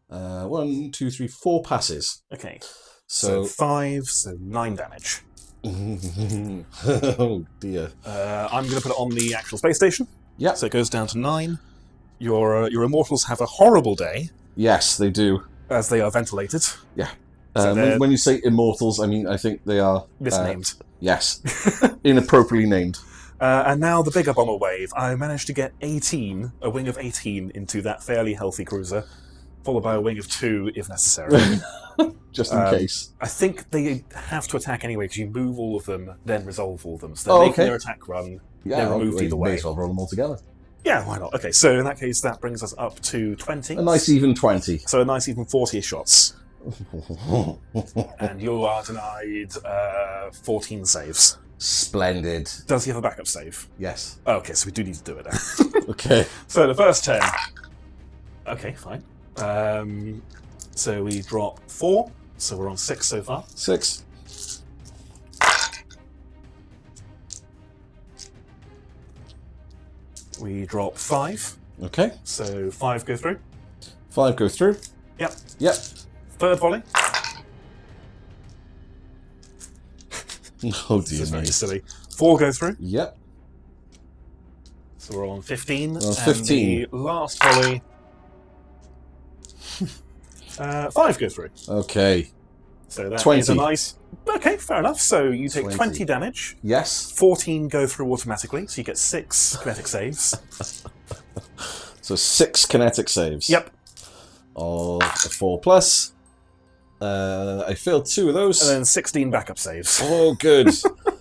1, 2, 3, 4 passes. Okay. So 5, so 9 damage. oh dear. I'm going to put it on the actual space station. Yeah. So it goes down to 9. Your immortals have a horrible day Yes, they do. as they are ventilated. Yeah. So When you say immortals, I mean I think they are Misnamed. yes, inappropriately named. And now the bigger bomber wave. I managed to get 18, a wing of 18, into that fairly healthy cruiser, followed by a wing of 2 if necessary. Just in case. I think they have to attack anyway because you move all of them, then resolve all of them. So they're making their attack run. Yeah, they're removed either way. May as well roll them all together. Yeah, why not? Okay, so in that case, that brings us up to 20. A nice even 20. So a nice even 40 shots. And you are denied 14 saves. Splendid. Does he have a backup save? Yes. Okay, so we do need to do it now. Okay. So the first 10. Okay, fine. So we drop 4, so we're on 6 so far. 6. We drop 5. Okay. So 5 go through. 5 go through. Yep. Yep. Third volley. Oh This dear is me. very silly. 4 go through. Yep. So we're on 15. We're on 15. And the last volley. 5 go through. Okay. So that 20. is a nice... Okay, fair enough. So you take 20 damage. Yes. 14 go through automatically, so you get 6 kinetic saves. So 6 kinetic saves. Yep. Of a 4 plus. I failed 2 of those. And then 16 backup saves. Oh, good.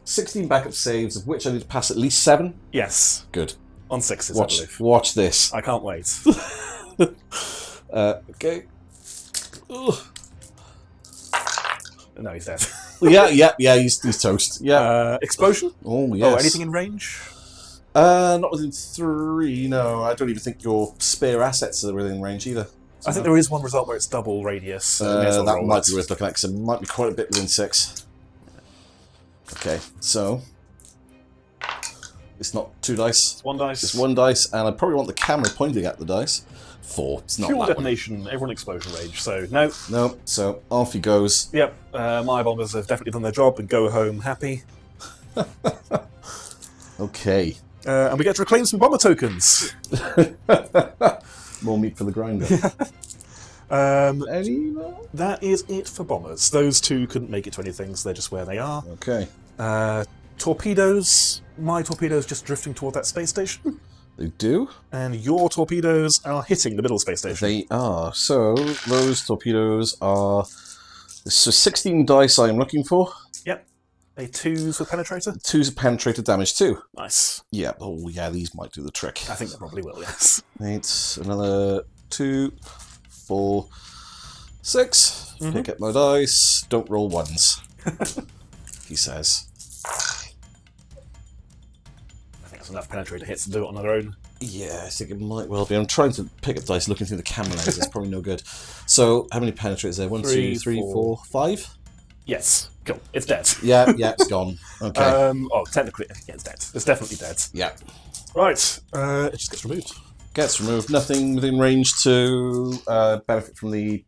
16 backup saves, of which I need to pass at least 7. Yes. Good. On 6s, I believe. Watch this. I can't wait. Okay. Ugh. No, he's dead. Yeah, he's toast. Yeah. Explosion? Oh, yes. Oh, anything in range? Not within 3, no. I don't even think your spare assets are within range either. So I think there is one result where it's double radius. So that might be worth looking at, because it might be quite a bit within 6. Okay, so... It's not 2 dice. It's 1 dice. It's 1 dice, and I probably want the camera pointing at the dice. 4. It's not Fuel that one. detonation, everyone explosion range, so no. No, so off he goes. Yep, my bombers have definitely done their job and go home happy. Okay. And we get to reclaim some bomber tokens. More meat for the grinder. Any more? That is it for bombers. Those 2 couldn't make it to anything, so they're just where they are. Okay. Torpedoes. My torpedoes just drifting toward that space station. They do? And your torpedoes are hitting the middle space station. They are. So, those torpedoes are... So 16 dice I'm looking for. Yep. A 2s with penetrator? 2's of penetrated damage too. Nice. Yeah, oh yeah, these might do the trick. I think they probably will, yes. 8, another 2, 4, 6. Mhm. Pick up my dice. Don't roll 1s. He says. I think that's enough penetrator hits to do it on their own. Yeah, I think it might well be. I'm trying to pick up dice looking through the camera lens. It's probably no good. So, how many penetrators there? 1, 2, 3, 4, 5? Yes. Cool. It's dead. Yeah, it's gone. Okay. Technically, yeah, it's dead. It's definitely dead. Yeah. Right. It just gets removed. Gets removed. Nothing within range to benefit from the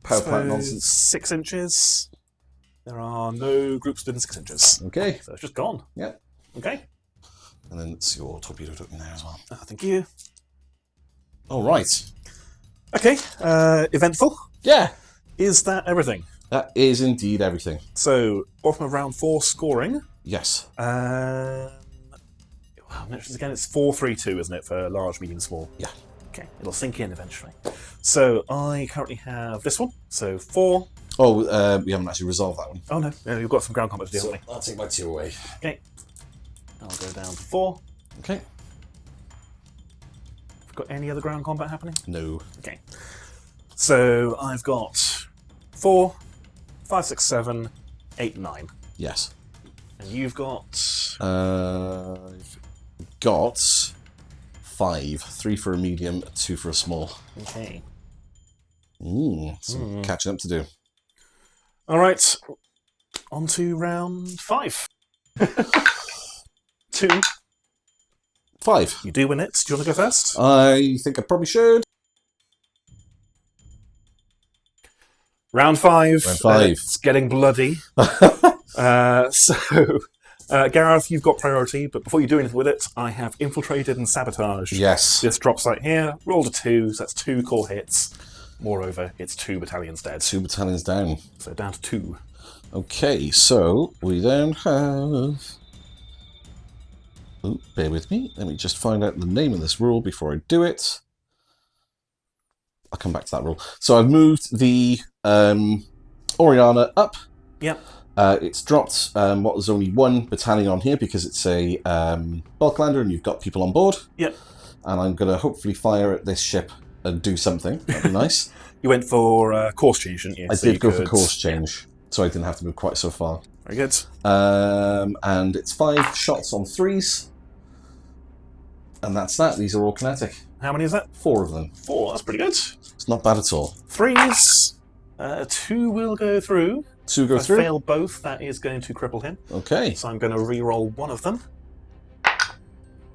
power plant nonsense. 6 inches. There are no groups within 6 inches. Okay. So it's just gone. Yep. Okay. And then it's your torpedo token there as well. Thank you. Oh, right. Okay. Eventful. Yeah. Is that everything? That is indeed everything. So, bottom of round 4 scoring. Yes. Well, again, it's 4-3-2, isn't it, for large, medium, small? Yeah. Okay, it'll sink in eventually. So I currently have this one. So 4. Oh, we haven't actually resolved that one. Oh no, yeah, you've got some ground combat to do, So haven't we? I'll take my 2 away. Okay. I'll go down to 4. Okay. Have got any other ground combat happening? No. Okay. So I've got 4, 5, 6, 7, 8, 9. Yes. And you've got... I've got 5. 3 for a medium, 2 for a small. Okay. Some catching up to do. All right. On to round 5. 2. 5. You do win it. Do you want to go first? I think I probably should. Round 5. Round 5. It's getting bloody. Gareth, you've got priority, but before you do anything with it, I have infiltrated and sabotaged Yes. this drop site here. Rolled a 2, so that's 2 core hits. Moreover, it's 2 battalions dead. 2 battalions down. So down to 2. Okay, so we then have Oh, bear with me. Let me just find out the name of this rule before I do it. I'll come back to that rule. So I've moved the Oriana up. Yep. It's dropped what there's only one battalion on here because it's a bulk lander and you've got people on board. Yep. And I'm going to hopefully fire at this ship and do something. That'd be nice. You went for course change, didn't you? I did go for course change, so I didn't have to move quite so far. Very good. And it's 5 shots on 3s. And that's that. These are all kinetic. How many is that? 4 of them. 4, that's pretty good. It's not bad at all. 3s. 2 will go through. 2 go if through. I fail both, that is going to cripple him. Okay. So I'm going to re-roll one of them.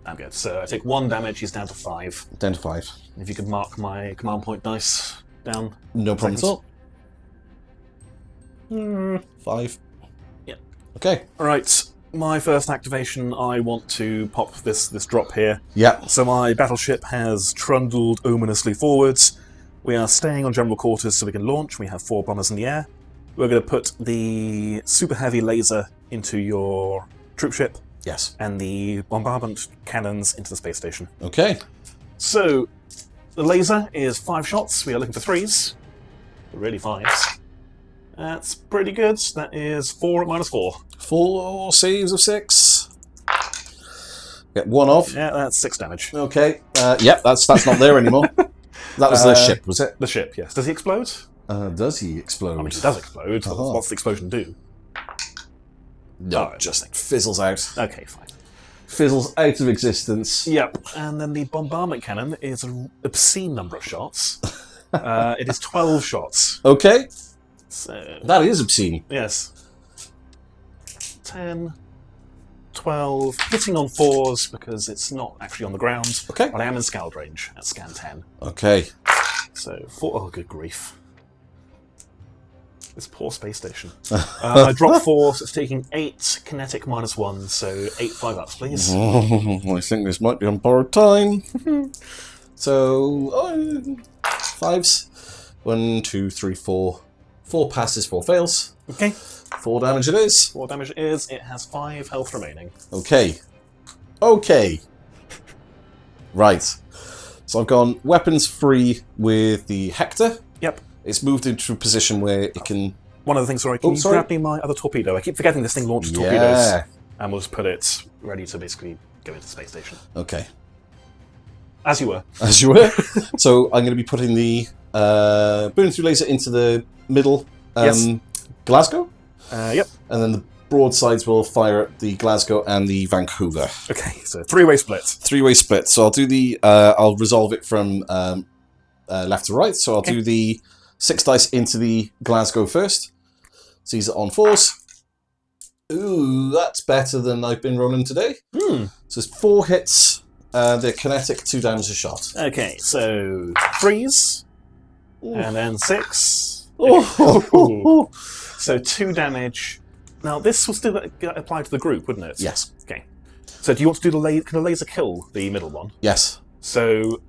I'm good. So I take 1 damage, he's down to 5. Down to 5. If you could mark my command point dice down. No problem at all. 5. Yeah. Okay. Alright, my first activation, I want to pop this drop here. Yeah. So my battleship has trundled ominously forwards. We are staying on general quarters so we can launch. We have 4 bombers in the air. We're going to put the super heavy laser into your troop ship. Yes. And the bombardment cannons into the space station. Okay. So, the laser is 5 shots. We are looking for 3s. Really 5s. That's pretty good. That is 4 at -4. 4 saves of 6. Get 1 off. Yeah, that's 6 damage. Okay. Yep, that's not there anymore. That was the ship, was it? The ship, yes. Does he explode? Does he explode? I mean, he does explode. What's the explosion do? No, just fizzles out. Okay, fine. Fizzles out of existence. Yep. And then the bombardment cannon is an obscene number of shots. It is 12 shots. Okay. So that is obscene. Yes. 10, 12, hitting on 4s because it's not actually on the ground. Okay. But I am in scald range at scan 10. Okay. So 4. Oh, good grief. This poor space station. I dropped 4, so it's taking 8 kinetic -1, so 8 5-ups, please. I think this might be on borrowed time. So, 5s. 1, 2, 3, 4. 4 passes, 4 fails. Okay. 4 damage it is. 4 damage it is. It has 5 health remaining. Okay. Okay. Right. So I've gone weapons free with the Hector. Yep. It's moved into a position where it can... One other thing, sorry, can you grab me my other torpedo? I keep forgetting this thing launches torpedoes. Yeah. And we'll just put it ready to basically go into the space station. Okay. As you were. As you were. So I'm going to be putting the burning through laser into the middle Glasgow. Yep. And then the broadsides will fire at the Glasgow and the Vancouver. Okay, so 3-way split. 3-way split. So I'll do the... I'll resolve it from left to right. So I'll do the 6 dice into the Glasgow first. Sees it on 4s. Ooh, that's better than I've been rolling today. So it's 4 hits. They're kinetic, 2 damage a shot. Okay, so 3s. Ooh. And then 6. Oh. So 2 damage. Now this will still apply to the group, wouldn't it? Yes. Okay. So do you want to do the laser? Can the laser kill the middle one? Yes. So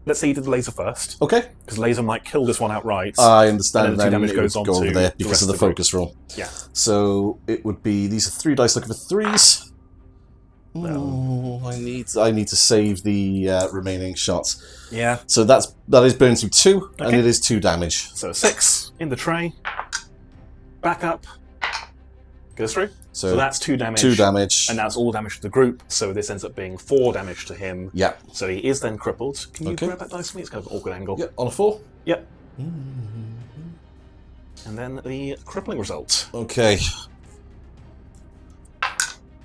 let's say you did the laser first. Okay. Because laser might kill this one outright. I understand. And then 2 damage goes on go over to there because of the focus roll. Yeah. So it would be these are 3 dice looking for 3s. Oh, I need to save the remaining shots. Yeah. So that is burned through 2, and it is 2 damage. So 6 in the tray. Back up. Goes through. So that's 2 damage. 2 damage. And that's all damage to the group. So this ends up being 4 damage to him. Yeah. So he is then crippled. Can you grab that dice for me? It's kind of an awkward angle. Yep, on a 4. Yep. And then the crippling result. Okay.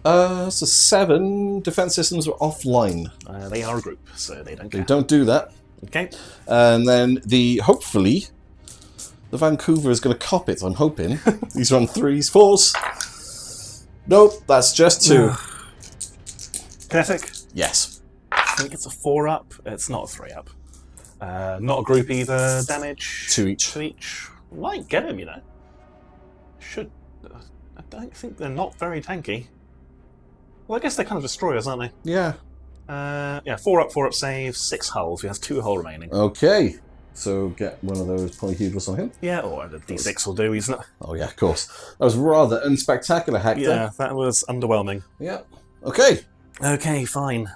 So 7 defense systems are offline. They are a group, so they don't. They don't do that. Okay. And then hopefully the Vancouver is going to cop it. I'm hoping. These are on 3s, 4s. Nope, that's just 2. Kinetic. Yes. I think it's a 4-up. It's not a 3-up. Not a group either. Damage. 2 each. 2 each. Might get him, you know. Should. I don't think they're not very tanky. Well, I guess they're kind of destroyers, aren't they? Yeah. Yeah, 4-up save, 6 hulls. He has 2 hull remaining. Okay. So get one of those polyhedrals on him. Yeah, or the D6 will do. He's not. Oh yeah, of course. That was rather unspectacular, Hector. Yeah, that was underwhelming. Yeah. Okay. Okay, fine.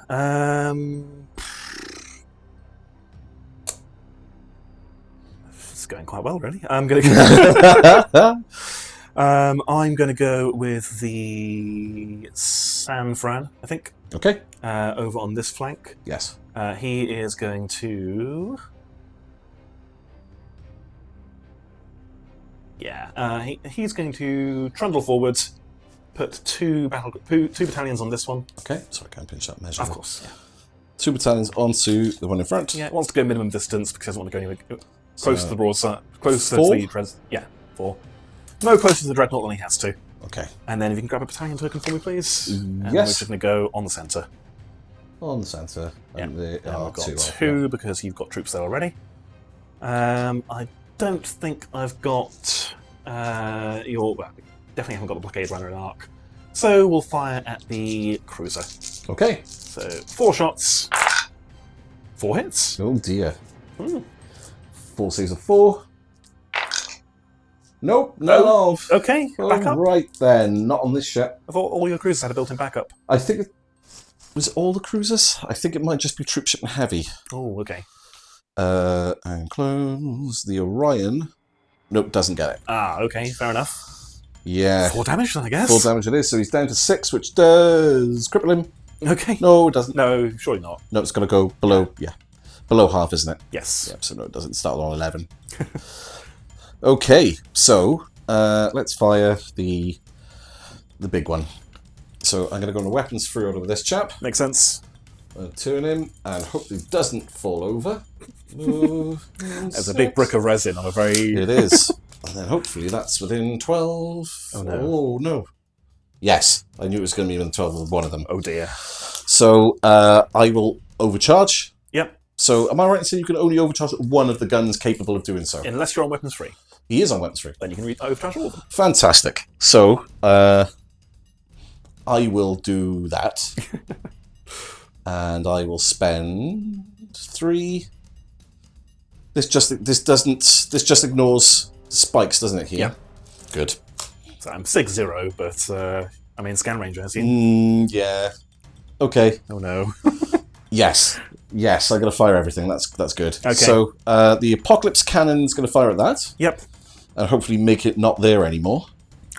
It's going quite well, really. I'm going to go with the San Fran, I think. Okay. Over on this flank. Yes. He is going to. Yeah, he's going to trundle forwards, put two battalions on this one. Okay. Sorry, I can't pinch that measure. Of course, yeah. 2 battalions onto the one in front. Yeah, it wants to go minimum distance because it doesn't want to go anywhere close to the broadside. Closer 4? to the yeah, 4. No closer to the dreadnought than he has to. Okay. And then if you can grab a battalion token for me, please. And Yes. we're just going to go on the centre. On the centre. And Yeah. there are We've got 2 because you've got troops there already. I don't think I've got your. Well, definitely haven't got the blockade runner and arc. So we'll fire at the cruiser. Okay. So 4 shots, 4 hits. Oh dear. Hmm. 4 saves of 4. Nope, none of. Okay, back up. Right then, not on this ship. I thought all your cruisers had a built-in backup. I think was it all the cruisers? I think it might just be troop ship and heavy. Oh, okay. And close the Orion. Nope, doesn't get it. Ah, okay, fair enough. Yeah. 4 damage then, I guess. 4 damage it is, so he's down to 6, which does cripple him. Okay. No, it doesn't. No, surely not. No, it's got to go below. Yeah, below half, isn't it? Yes. Yep. So no, it doesn't start on 11. Okay, so let's fire the big one. So I'm going to go on a weapons free order with this chap. Makes sense. Turn him and hope he doesn't fall over. Oh, There's a big brick of resin on a very... It is. And then hopefully that's within 12. Oh, no. Oh, no. Yes, I knew it was going to be within 12 of one of them. Oh, dear. So I will overcharge. Yep. So am I right in saying you can only overcharge one of the guns capable of doing so? Unless you're on weapons free. He is on weapons free. Then you can overcharge all of them. Fantastic. So I will do that. And I will spend 3. This just ignores spikes, doesn't it? Here. Yeah. Good. So I'm 6-0, but I'm in scan range, I assume. Yeah. Okay. Oh no. Yes. Yes. I got to fire everything. That's good. Okay. So the Apocalypse Cannon's going to fire at that. Yep. And hopefully make it not there anymore.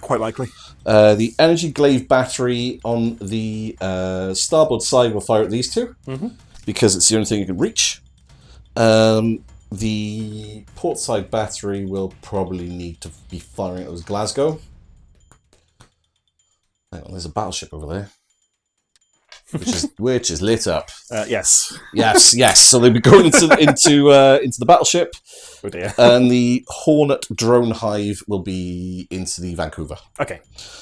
Quite likely. The Energy Glaive Battery on the starboard side will fire at these 2. Mm-hmm. Because it's the only thing you can reach. The port side battery will probably need to be firing at those Glasgow. Hang on, there's a battleship over there. Which is lit up. Yes. Yes. So they'll be going into the battleship. Oh dear. And the Hornet drone hive will be into the Vancouver. Okay.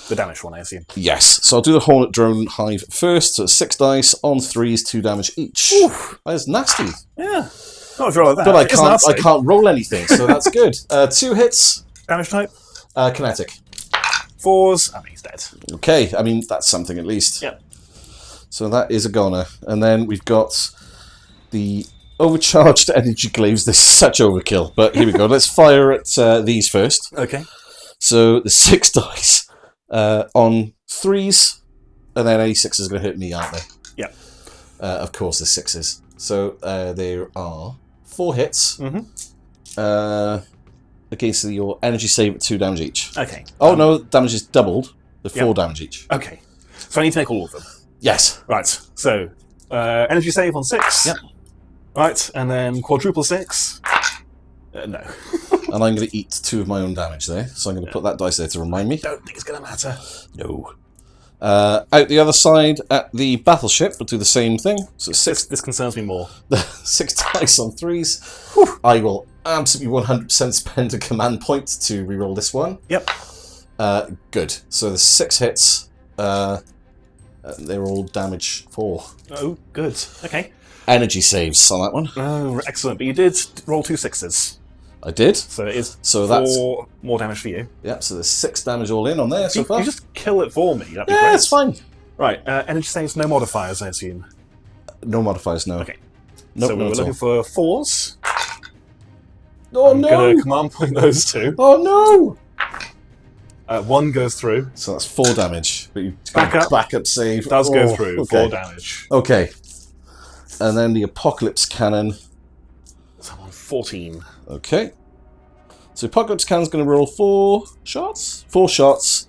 The damaged one, I assume. Yes. So I'll do the Hornet drone hive first. So it's 6 dice on 3s, 2 damage each. Oof. That is nasty. Yeah. Not if you're like that. But I It's can't roll anything, so that's good. 2 hits. Damage type? Kinetic. 4s. I mean, he's dead. Okay. I mean, that's something at least. Yep. So that is a goner. And then we've got the overcharged energy glaives. This is such overkill. But here we go. Let's fire at these first. Okay. So the 6 dice on 3s. And then any 6s are going to hit me, aren't they? Yep. Of course, the 6s. So there are 4 hits. Mm-hmm. Against your energy save at 2 damage each. Okay. Oh, no. Damage is doubled. The 4 Yep. damage each. Okay. So I need to make all of them. Yes. Right. So, energy save on 6. Yep. Right, and then quadruple 6. No. And I'm going to eat 2 of my own damage there. So I'm going to put that dice there to remind me. Don't think it's going to matter. No. Out the other side at the battleship, we'll do the same thing. So 6 This concerns me more. 6 dice on 3s. Whew. I will absolutely 100% spend a command point to reroll this one. Yep. Good. So the 6 hits. They're all damage 4. Oh, good. Okay. Energy saves on that one. Oh, excellent. But you did roll 2 6s. I did. So it is So 4 that's more damage for you. Yep. So there's 6 damage all in on there so far. You just kill it for me. That'd be Yeah, great. it's fine. Right. Energy saves, no modifiers, I assume. No modifiers. No. Okay. Nope, So we not were at all. looking for 4s. Oh I'm no! going to command point those 2. Oh no! 1 goes through. So that's 4 damage. Backup save. Does go through. Okay. 4 damage. Okay. And then the Apocalypse Cannon. So I'm on 14. Okay. So Apocalypse Cannon's going to roll 4 shots. 4 shots.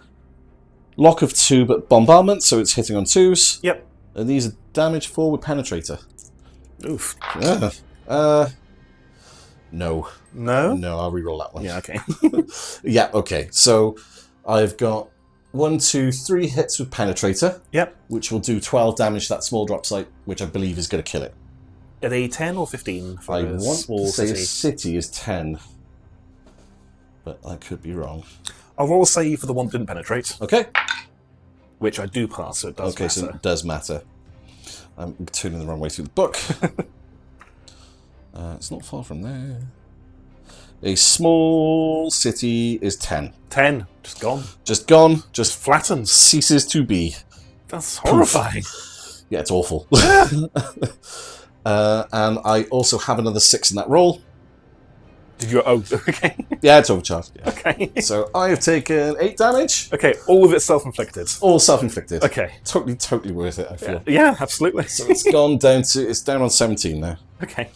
Lock of 2, but bombardment, so it's hitting on 2s. Yep. And these are damage 4 with penetrator. Oof. Yeah. No. No? No, I'll reroll that one. Yeah, okay. Yeah, okay. So I've got 1, 2, 3 hits with penetrator. Yep. Which will do 12 damage to that small drop site, which I believe is going to kill it. Are they 10 or 15 for I a want small to say city? a city is 10. But I could be wrong. I'll roll a save for the one that didn't penetrate, Okay. which I do pass, so it does Okay, matter. so it does matter. I'm turning the wrong way through the book. It's not far from there. A small city is 10. 10. Just gone. Just gone. Just Flattened. ceases to be. That's horrifying. Yeah, it's awful. And I also have another 6 in that roll. Did you... Oh, okay. Yeah, it's overcharged. Yeah. Okay. So I have taken 8 damage. Okay, all of it self-inflicted. All self-inflicted. Okay. Totally worth it, I feel. Yeah, absolutely. So it's gone down to... It's down on 17 now. Okay.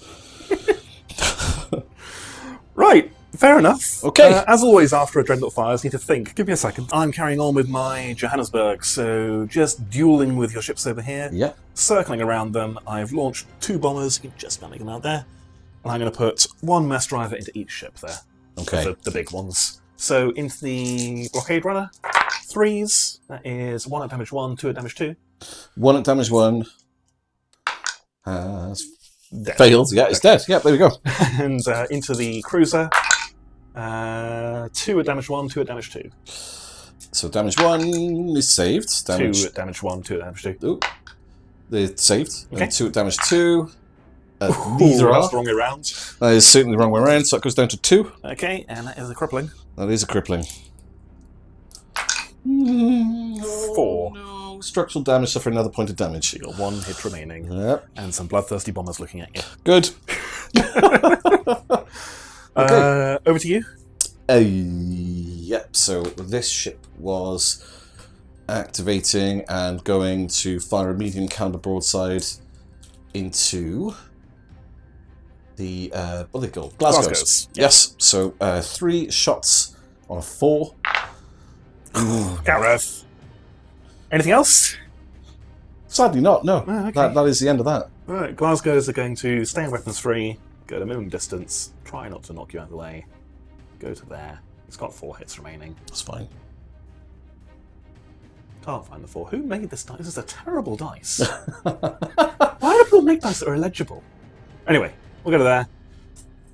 Right, fair enough. Okay. As always, after a Dreadnought fires, need to think. Give me a second. I'm carrying on with my Johannesburg, so just dueling with your ships over here. Yeah. Circling around them, I've launched 2 bombers. You can just about make them out there. And I'm going to put 1 mass driver into each ship there. Okay. The big ones. So into the blockade runner, 3s. That is 1 at damage 1, 2 at damage 2. 1 at damage 1 has Dead. failed. Yeah, it's dead. Yeah, there we go. And into the cruiser, 2 at damage 1, 2 at damage 2. So damage 1 is saved. Damage 2 at damage 1, 2 at damage 2. Ooh. They're saved. Okay. And 2 at damage 2. Ooh, Neither that's are. the wrong way around. That is certainly the wrong way around, so that goes down to 2. Okay, and that is a crippling. That is a crippling. 4. No. Structural damage, suffer another point of damage. So you got 1 hit remaining. Yep. And some bloodthirsty bombers looking at you. Good. Okay. Over to you. Yep, so this ship was activating and going to fire a medium caliber broadside into the, what are they called? Glasgow's. Yes, so 3 shots on a 4. Gareth. Anything else? Sadly not, no. Oh, okay. That is the end of that. Right, Glasgow's are going to stay in weapons free, go to minimum distance, try not to knock you out of the way, go to there. It's got 4 hits remaining. That's fine. Can't find the 4. Who made this dice? This is a terrible dice. Why do people make dice that are illegible? Anyway, we'll go to there.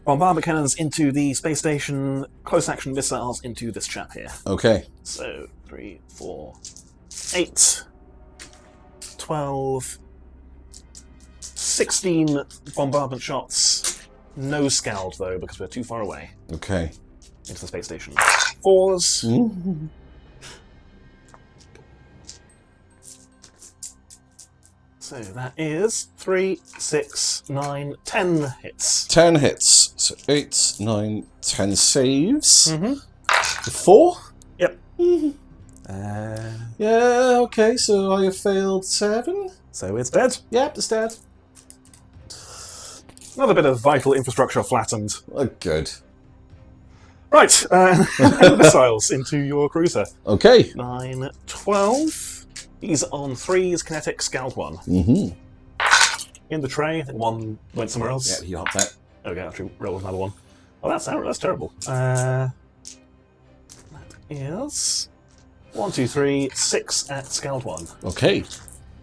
Bombardment cannons into the space station, close action missiles into this chap here. Okay. So 3, 4, 8, 12, 16 bombardment shots. No scaled though, because we're too far away. Okay. Into the space station. 4s. Mm-hmm. So that is 3, 6, 9, 10 hits. 10 hits. So 8, 9, 10 saves. Mm-hmm. 4? Yep. Yeah, okay, so I have failed 7. So it's dead. Yep, it's dead. Another bit of vital infrastructure flattened. Oh, good. Right, missiles into your cruiser. Okay. 9, 12. He's on 3s, kinetic, scaled 1. Mm-hmm. In the tray, I think 1 went somewhere else. Yeah, he hopped that. Okay, actually rolled another 1. Oh, that's terrible. That is 1, 2, 3, 6 at scaled 1. Okay.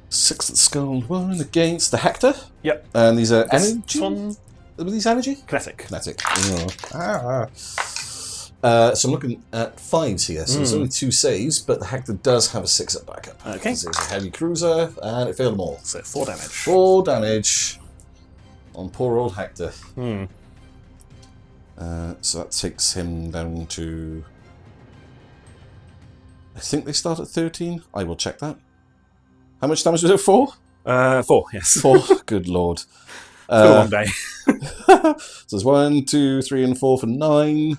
6 at scald 1 against the Hector. Yep. And these are This energy? one, Were these energy? kinetic. Kinetic. So I'm looking at 5s here. So there's only 2 saves, but the Hector does have a 6 at backup. Okay. Because it's a heavy cruiser, and it failed them all. So 4 damage. 4 damage on poor old Hector. So that takes him down to... I think they start at 13. I will check that. How much damage was it? 4? 4, yes. 4? Good lord. For a long day. So there's 1, 2, 3, and 4 for 9.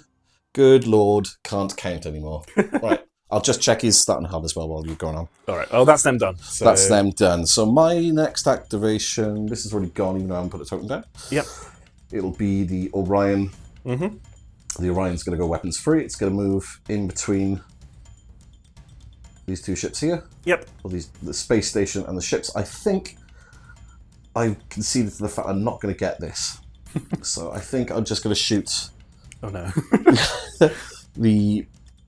Good lord. Can't count anymore. Right. I'll just check he's starting to have as well while you're going on. All right. Oh, that's them done. So... That's them done. So my next activation, this has already gone even though I haven't put a token down. Yep. It'll be the Orion. Mm-hmm. The Orion's going to go weapons free. It's going to move in between these two ships here. Yep. Or the space station and the ships. I think I conceded to the fact I'm not going to get this. So I think I'm just going to shoot... Oh no.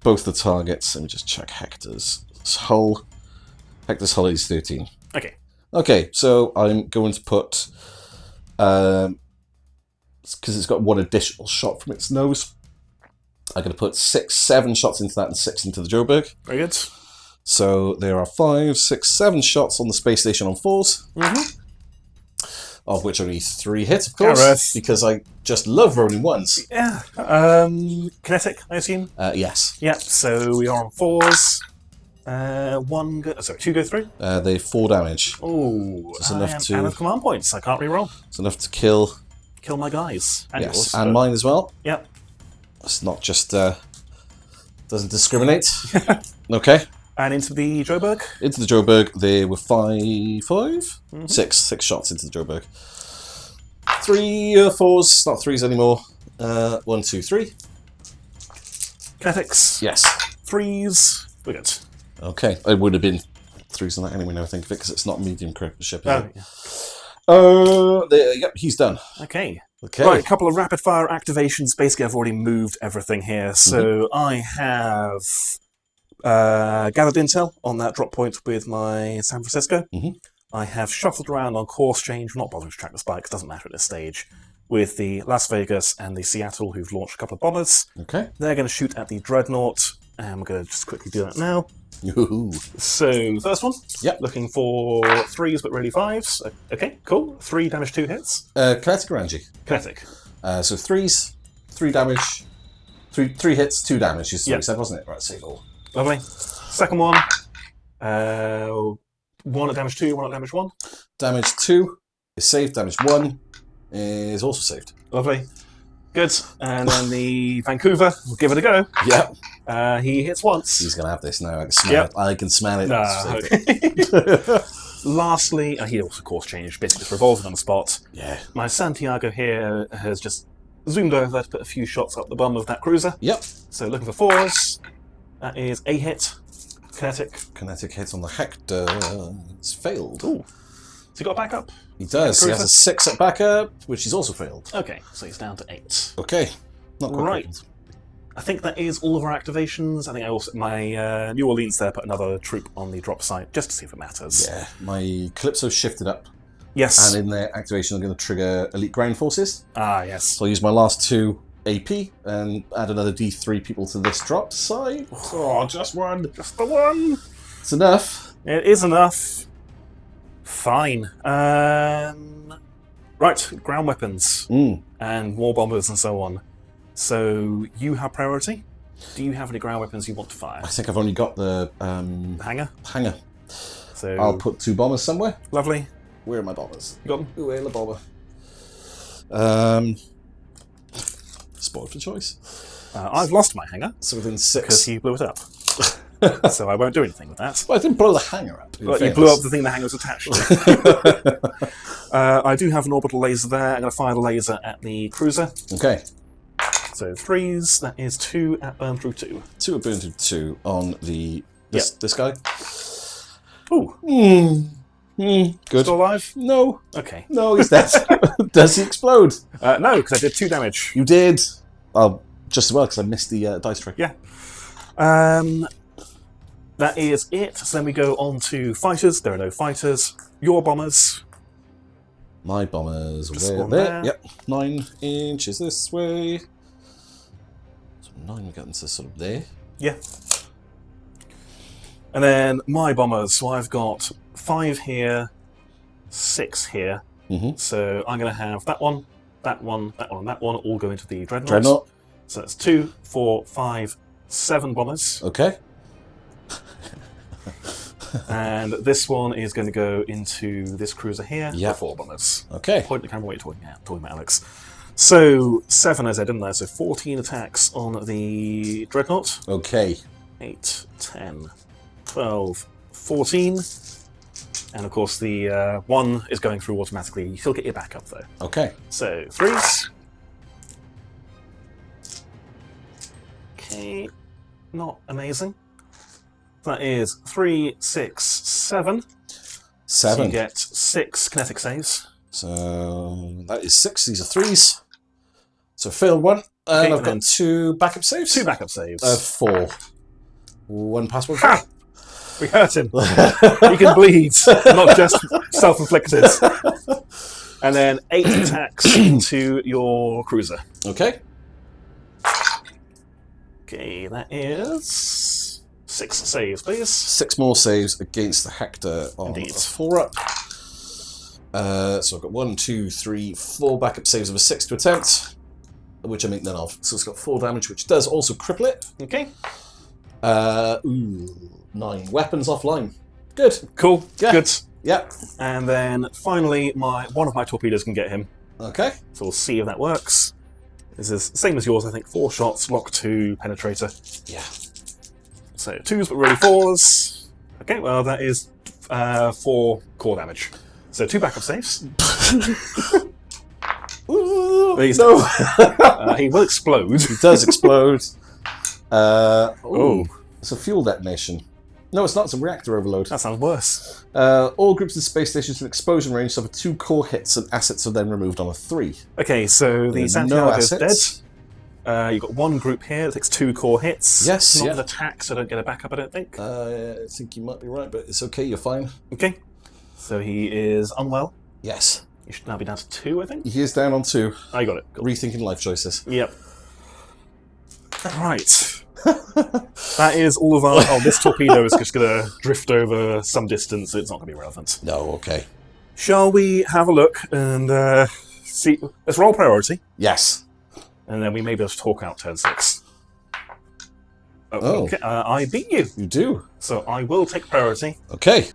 both the targets. Let me just check Hector's hull. Hector's hull is 13. Okay. Okay, so I'm going to put... because it's got one additional shot from its nose. I'm going to put 7 shots into that and 6 into the Joburg. Very good. So there are 5, 6, 7 shots on the space station on 4s. Mm-hmm. Of which only 3 hits, of course. Gareth. Because I just love rolling 1s. Yeah. Kinetic, I assume? Yes. Yep, so we are on 4s. 2 go through? They 4 damage. Oh, It's enough to... out of command points. I can't re-roll. It's enough to kill... Kill my guys. And yes, yours, and mine as well. Yep. It's not just... doesn't discriminate. Okay. And into the Joburg? Into the Joburg, there were 5? 6 shots into the Joburg. 3 4s, not 3s anymore. 1, 2, 3. Kinetics? Yes. 3s. We're good. Okay, it would have been 3s on that anyway, now I think of it, because it's not medium critical ship, is it? Yeah. Yep, he's done. Okay. Okay. Right, a couple of rapid fire activations. Basically, I've already moved everything here. So I have gathered intel on that drop point with my San Francisco. I have shuffled around on course change, not bothering to track the spikes, doesn't matter at this stage, with the Las Vegas and the Seattle, who've launched a couple of bombers. Okay. They're going to shoot at the Dreadnought, and we're going to just quickly do that now. Yoo-hoo. So, first one. Yep. Looking for 3s, but really 5s. Okay, cool. 3 damage, 2 hits. Kinetic or Angie? Kinetic. So 3s, 3 damage, 3 hits, 2 damage, you Yep. said, wasn't it? Right, save all. Lovely. Second one. 1 at damage 2, 1 at damage 1. Damage 2 is saved, damage 1 is also saved. Lovely. Good. And then the Vancouver, we'll give it a go. Yep. He hits once. He's going to have this now. I can smell it. I can smell it. Okay. Lastly, he also course changed, basically just revolving on the spot. Yeah. My Santiago here has just zoomed over to put a few shots up the bum of that cruiser. Yep. So looking for 4s. That is a hit. Kinetic. Kinetic hit on the Hector. It's failed. Ooh. So you got a backup? He does. He has a 6 at backup, which he's also failed. Okay, so he's down to 8. Okay. Not quite Right. crippled. I think that is all of our activations. I think I also my New Orleans there put another troop on the drop site just to see if it matters. Yeah. My Calypso shifted up, Yes. and in their activation, I'm going to trigger Elite Ground Forces. Ah, yes. So I'll use my last 2 AP and add another D3 people to this drop site. Oh, just 1. Just the one. It's enough. It is enough. Fine. Right, ground weapons and war bombers and so on. So you have priority. Do you have any ground weapons you want to fire? I think I've only got the Hangar. hangar. So I'll put 2 bombers somewhere. lovely. Where are my bombers? You got them. Ooh, where's the bomber? Spoiled for choice. I've lost my hangar So within because 6. you blew it up. So I won't do anything with that. Well, I didn't blow the hangar up. But you blew up the thing the hangar was attached to. I do have an orbital laser there. I'm going to fire the laser at the cruiser. Okay. So 3s, that is 2 at burn through 2. 2 at burn through 2 on the this guy. Ooh, Good. still alive? No. Okay. No, he's dead. Does he explode? No, because I did 2 damage. You did. Oh, just as well, because I missed the dice trick. Yeah. That is it. So then we go on to fighters. There are no fighters. Your bombers. My bombers Just were one there. there. Yep. 9 inches this way. So 9 getting to sort of there. Yeah. And then my bombers. So I've got 5 here, 6 here. So I'm going to have that one, that one, that one, and that one all go into the Dreadnought. Dreadnought. So that's 2, 4, 5, 7 bombers. Okay. And this one is going to go into this cruiser here. Yep. 4 bombers. Okay. Point the camera, what are you talking about, Alex? So 7, as I said, didn't I? So 14 attacks on the Dreadnought. Okay. 8, 10, 12, 14. And of course the 1 is going through automatically. You still get your backup though. Okay. So 3s. Okay, not amazing. That is 3, 6, 7. 7. So you get 6 kinetic saves. So that is 6. These are 3s. So failed 1. And I've got 2 backup saves. 2 backup saves. 4. 1 password. Ha! We hurt him. He can bleed, not just self-inflicted. And then 8 attacks into your cruiser. Okay. Okay, that is 6 saves, please. 6 more saves against the Hector on Indeed. a 4-up. So I've got 1, 2, 3, 4 backup saves of a 6 to attempt, which I make none of. So it's got 4 damage, which does also cripple it. Okay. 9 weapons offline. Good. Cool. Yeah. Good. Yep. And then finally, one of my torpedoes can get him. Okay. So we'll see if that works. This is same as yours, I think. 4 shots, lock 2, penetrator. Yeah. So 2s, but really 4s. Okay, well that is 4 core damage. So 2 backup saves. Ooh, no. He will explode. He does explode. Oh. It's a fuel detonation. No, it's not. It's a reactor overload. That sounds worse. All groups in space stations in explosion range suffer 2 core hits, and assets are then removed on a 3. Okay, so the No Santiago is dead. assets. You've got 1 group here that takes 2 core hits. Yes, Not yeah. an attack, so don't get a backup, I don't think. I think you might be right, but it's okay. You're fine. Okay. So he is unwell. Yes. You should now be down to 2, I think. He is down on 2. I got it. Cool. Rethinking life choices. Yep. Right. That is all of our... Oh, this torpedo is just going to drift over some distance, so it's not going to be relevant. No, okay. Shall we have a look and see... Let's roll priority, Yes. and then we may be able to talk out turn 6. Oh. Okay. I beat you, You do. so I will take priority. Okay.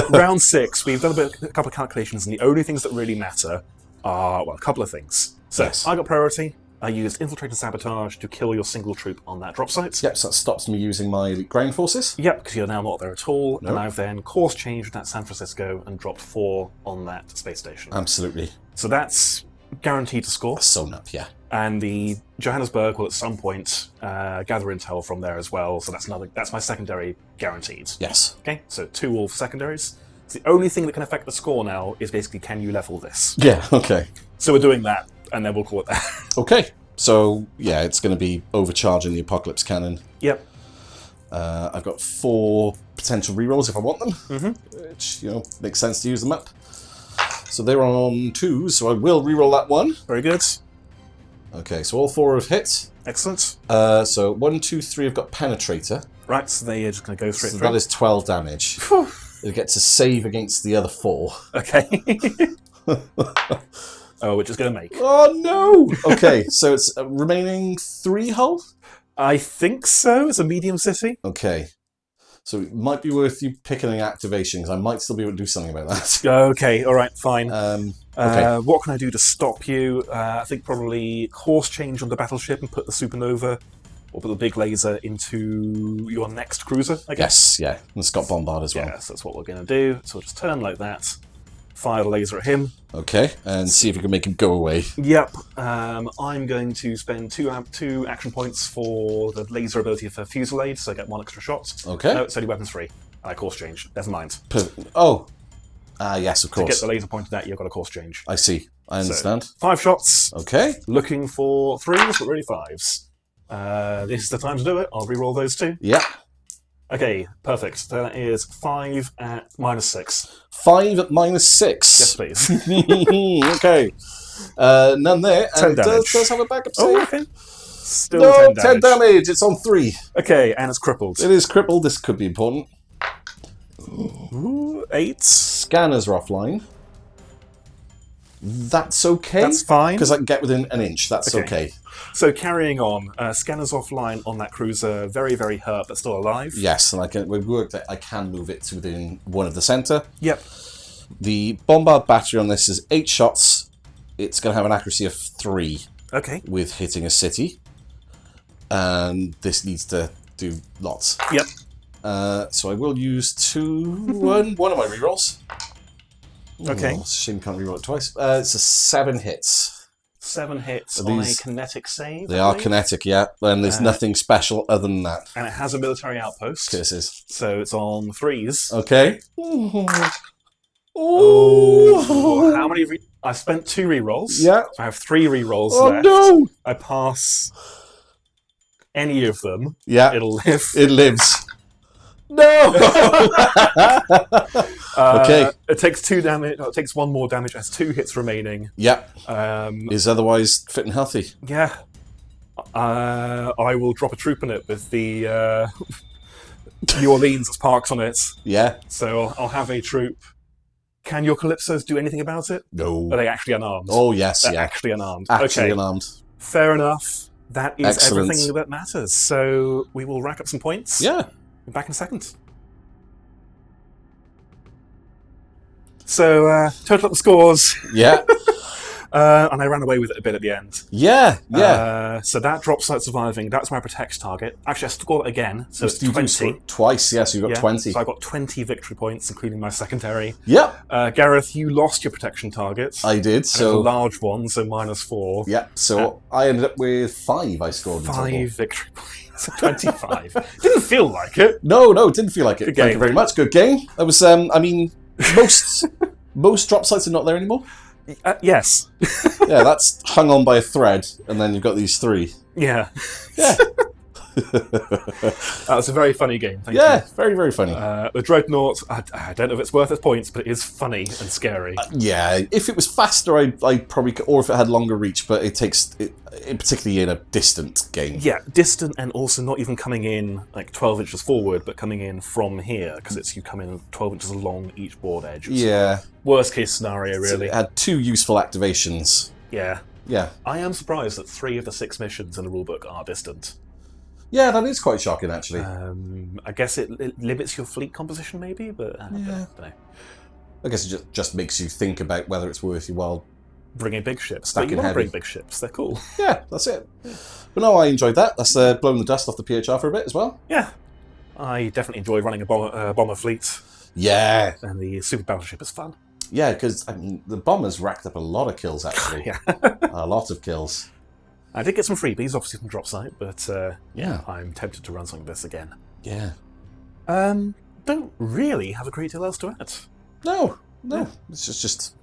Round 6, we've done a couple of calculations, and the only things that really matter are, well, a couple of things. So, Yes. I got priority. I used infiltrate and sabotage to kill your single troop on that drop site. Yep, so that stops me using my elite ground forces. Yep, because you're now not there at all, No. and I've then course changed at San Francisco and dropped 4 on that space station. Absolutely. So that's guaranteed to score. Sewn up, yeah. And the Johannesburg will at some point gather intel from there as well, so that's my secondary guaranteed. Yes. Okay, so 2 all for secondaries. So the only thing that can affect the score now is basically can you level this. Yeah, okay. So we're doing that, and then we'll call it that. Okay. So, yeah, it's going to be overcharging the Apocalypse Cannon. Yep. I've got 4 potential rerolls if I want them, which, makes sense to use them up. So they're on 2s, so I will reroll that 1. Very good. Okay, so all 4 have hit. Excellent. So 1, 2, 3 have got Penetrator. Right, so they are just going to go straight So through. that is 12 damage. It gets a save against the other 4. Okay. Oh, which is going to make. Oh, no! Okay, so it's remaining 3 hull? I think so. It's a medium city. Okay. So it might be worth you picking an activation, because I might still be able to do something about that. Okay, all right, fine. Okay. What can I do to stop you? I think probably course change on the battleship and put the supernova or put the big laser into your next cruiser, I guess. Yes, yeah. And Scott Bombard as well. Yes, that's what we're going to do. So we'll just turn like that, fire the laser at him. Okay, and see if you can make him go away. Yep. I'm going to spend 2 action points for the laser ability for Fusillade, so I get 1 extra shot. Okay. No, it's only weapons free. And I course change. Never mind. Oh. Yes, of To get course. the laser pointed at, you've got a course change. I see. I understand. 5 shots. Okay. Looking for 3s, but really 5s. This is the time to do it. I'll re-roll those 2. Yeah. Okay, perfect. So that is 5 at -6. 5 at -6. Yes, please. Okay. None there. 10 And it damage. does have a backup save. Oh, okay. Still No, 10 damage. 10 damage. It's on 3. Okay, and it's crippled. It is crippled. This could be important. Ooh, 8. Scanners are offline. That's okay. That's fine. Because I can get within an inch. That's okay. So carrying on, scanners offline on that cruiser, very, very hurt, but still alive. Yes, and we worked that I can move it to within 1 of the centre. Yep. The bombard battery on this is 8 shots. It's going to have an accuracy of 3 Okay. with hitting a city. and this needs to do lots. Yep. So I will use one of my rerolls. Okay. Oh, shame can't reroll it twice. It's a 7 hits. 7 hits on a kinetic save. They are kinetic, yeah. And there's nothing special other than that. And it has a military outpost. Curses. So it's on 3s. Okay. Oh, how many? I spent 2 rerolls. Yeah. So I have 3 rerolls left. No! I pass any of them. Yeah. It'll live. It lives. No! Okay. It takes 2 damage. No, it takes 1 more damage. It has 2 hits remaining. Yep. Is Is otherwise fit and healthy. Yeah. I will drop a troop in it with the New Orleans as parks on it. Yeah. So I'll have a troop. Can your Calypsos do anything about it? No. Are they actually unarmed? Oh, yes, They're yeah. actually unarmed. Actually okay. unarmed. Fair enough. That is Excellent. everything that matters. So we will rack up some points. Yeah. Be back in a second. So, total up the scores. Yeah. And I ran away with it a bit at the end. Yeah. Yeah. So that drops out surviving. That's my protect target. Actually, I scored it again. So it's 20. Twice, yes, you've got 20. So I got 20 victory points, including my secondary. Yep. Gareth, you lost your protection target. I did. And So it was a large one, so -4. yeah. So I ended up with 5. I scored. 5 victory points. 25. Didn't feel like it. No, it didn't feel like it. Good Thank game. you very much. Good game. That was. I mean, most drop sites are not there anymore. Yes. Yeah, that's hung on by a thread, and then you've got these 3. Yeah. Yeah. That was a very funny game. Thank you. Yeah, very, very funny. The Dreadnought, I don't know if it's worth its points, but it is funny and scary. Yeah, if it was faster, I probably could, or if it had longer reach, but it takes, particularly in a distant game. Yeah, distant and also not even coming in like 12 inches forward, but coming in from here, because you come in 12 inches along each board edge. Yeah. Worst case scenario, really. It had 2 useful activations. Yeah. Yeah. I am surprised that 3 of the 6 missions in the rulebook are distant. Yeah, that is quite shocking, actually. I guess it limits your fleet composition, maybe, but I don't know. I guess it just makes you think about whether it's worth your while. Bringing big ships. Stacking But you want to heavy. bring big ships. They're cool. Yeah, that's it. But no, I enjoyed that. That's blowing the dust off the PHR for a bit as well. Yeah. I definitely enjoy running a bomber fleet. Yeah. And the super battleship is fun. Yeah, because I mean, the bombers racked up a lot of kills, actually. Yeah. A lot of kills. I did get some freebies, obviously from drop site, but Yeah. I'm tempted to run something like this again. Yeah. Don't really have a great deal else to add. No. Yeah. It's just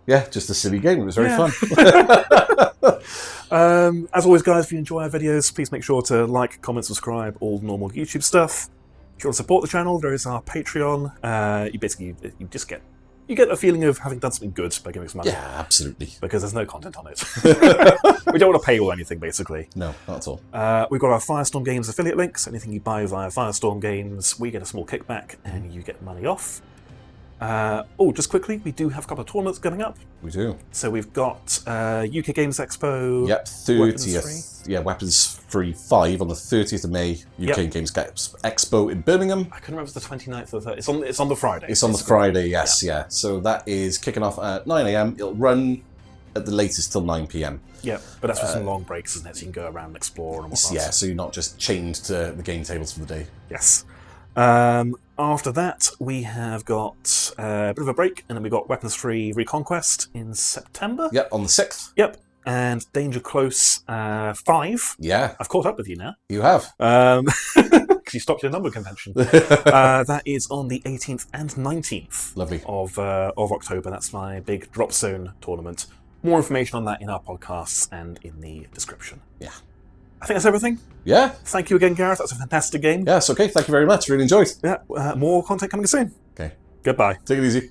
a silly game. It was very Yeah. fun. As always, guys, if you enjoy our videos, please make sure to like, comment, subscribe, all the normal YouTube stuff. If you want to support the channel, there is our Patreon. You just get a feeling of having done something good by giving us money. Yeah, absolutely. Because there's no content on it. We don't want to pay or anything, basically. No, not at all. We've got our Firestorm Games affiliate links. Anything you buy via Firestorm Games, we get a small kickback and you get money off. Just quickly, we do have a couple of tournaments coming up. We do. So we've got UK Games Expo. Yep, 30th. Yeah, Weapons Free 5 on the 30th of May. UK Games Expo in Birmingham. I couldn't remember if it's the 29th or the 30th. It's on the Friday. It's on the Friday, yes, yeah. So that is kicking off at 9 AM. It'll run at the latest till 9 PM. Yeah, but that's for some long breaks, isn't it? So you can go around and explore and whatnot. Yeah, so you're not just chained to the game tables for the day. Yes. After that, we have got a bit of a break, and then we got Weapons Free Reconquest in September. Yep, on the 6th. Yep. And Danger Close 5. Yeah. I've caught up with you now. You have. Because you stopped your number convention. That is on the 18th and 19th Lovely. of October. That's my big Drop Zone tournament. More information on that in our podcasts and in the description. Yeah. I think that's everything. Yeah. Thank you again, Gareth. That's a fantastic game. Yeah, it's okay. Thank you very much. Really enjoyed. Yeah. More content coming soon. Okay. Goodbye. Take it easy.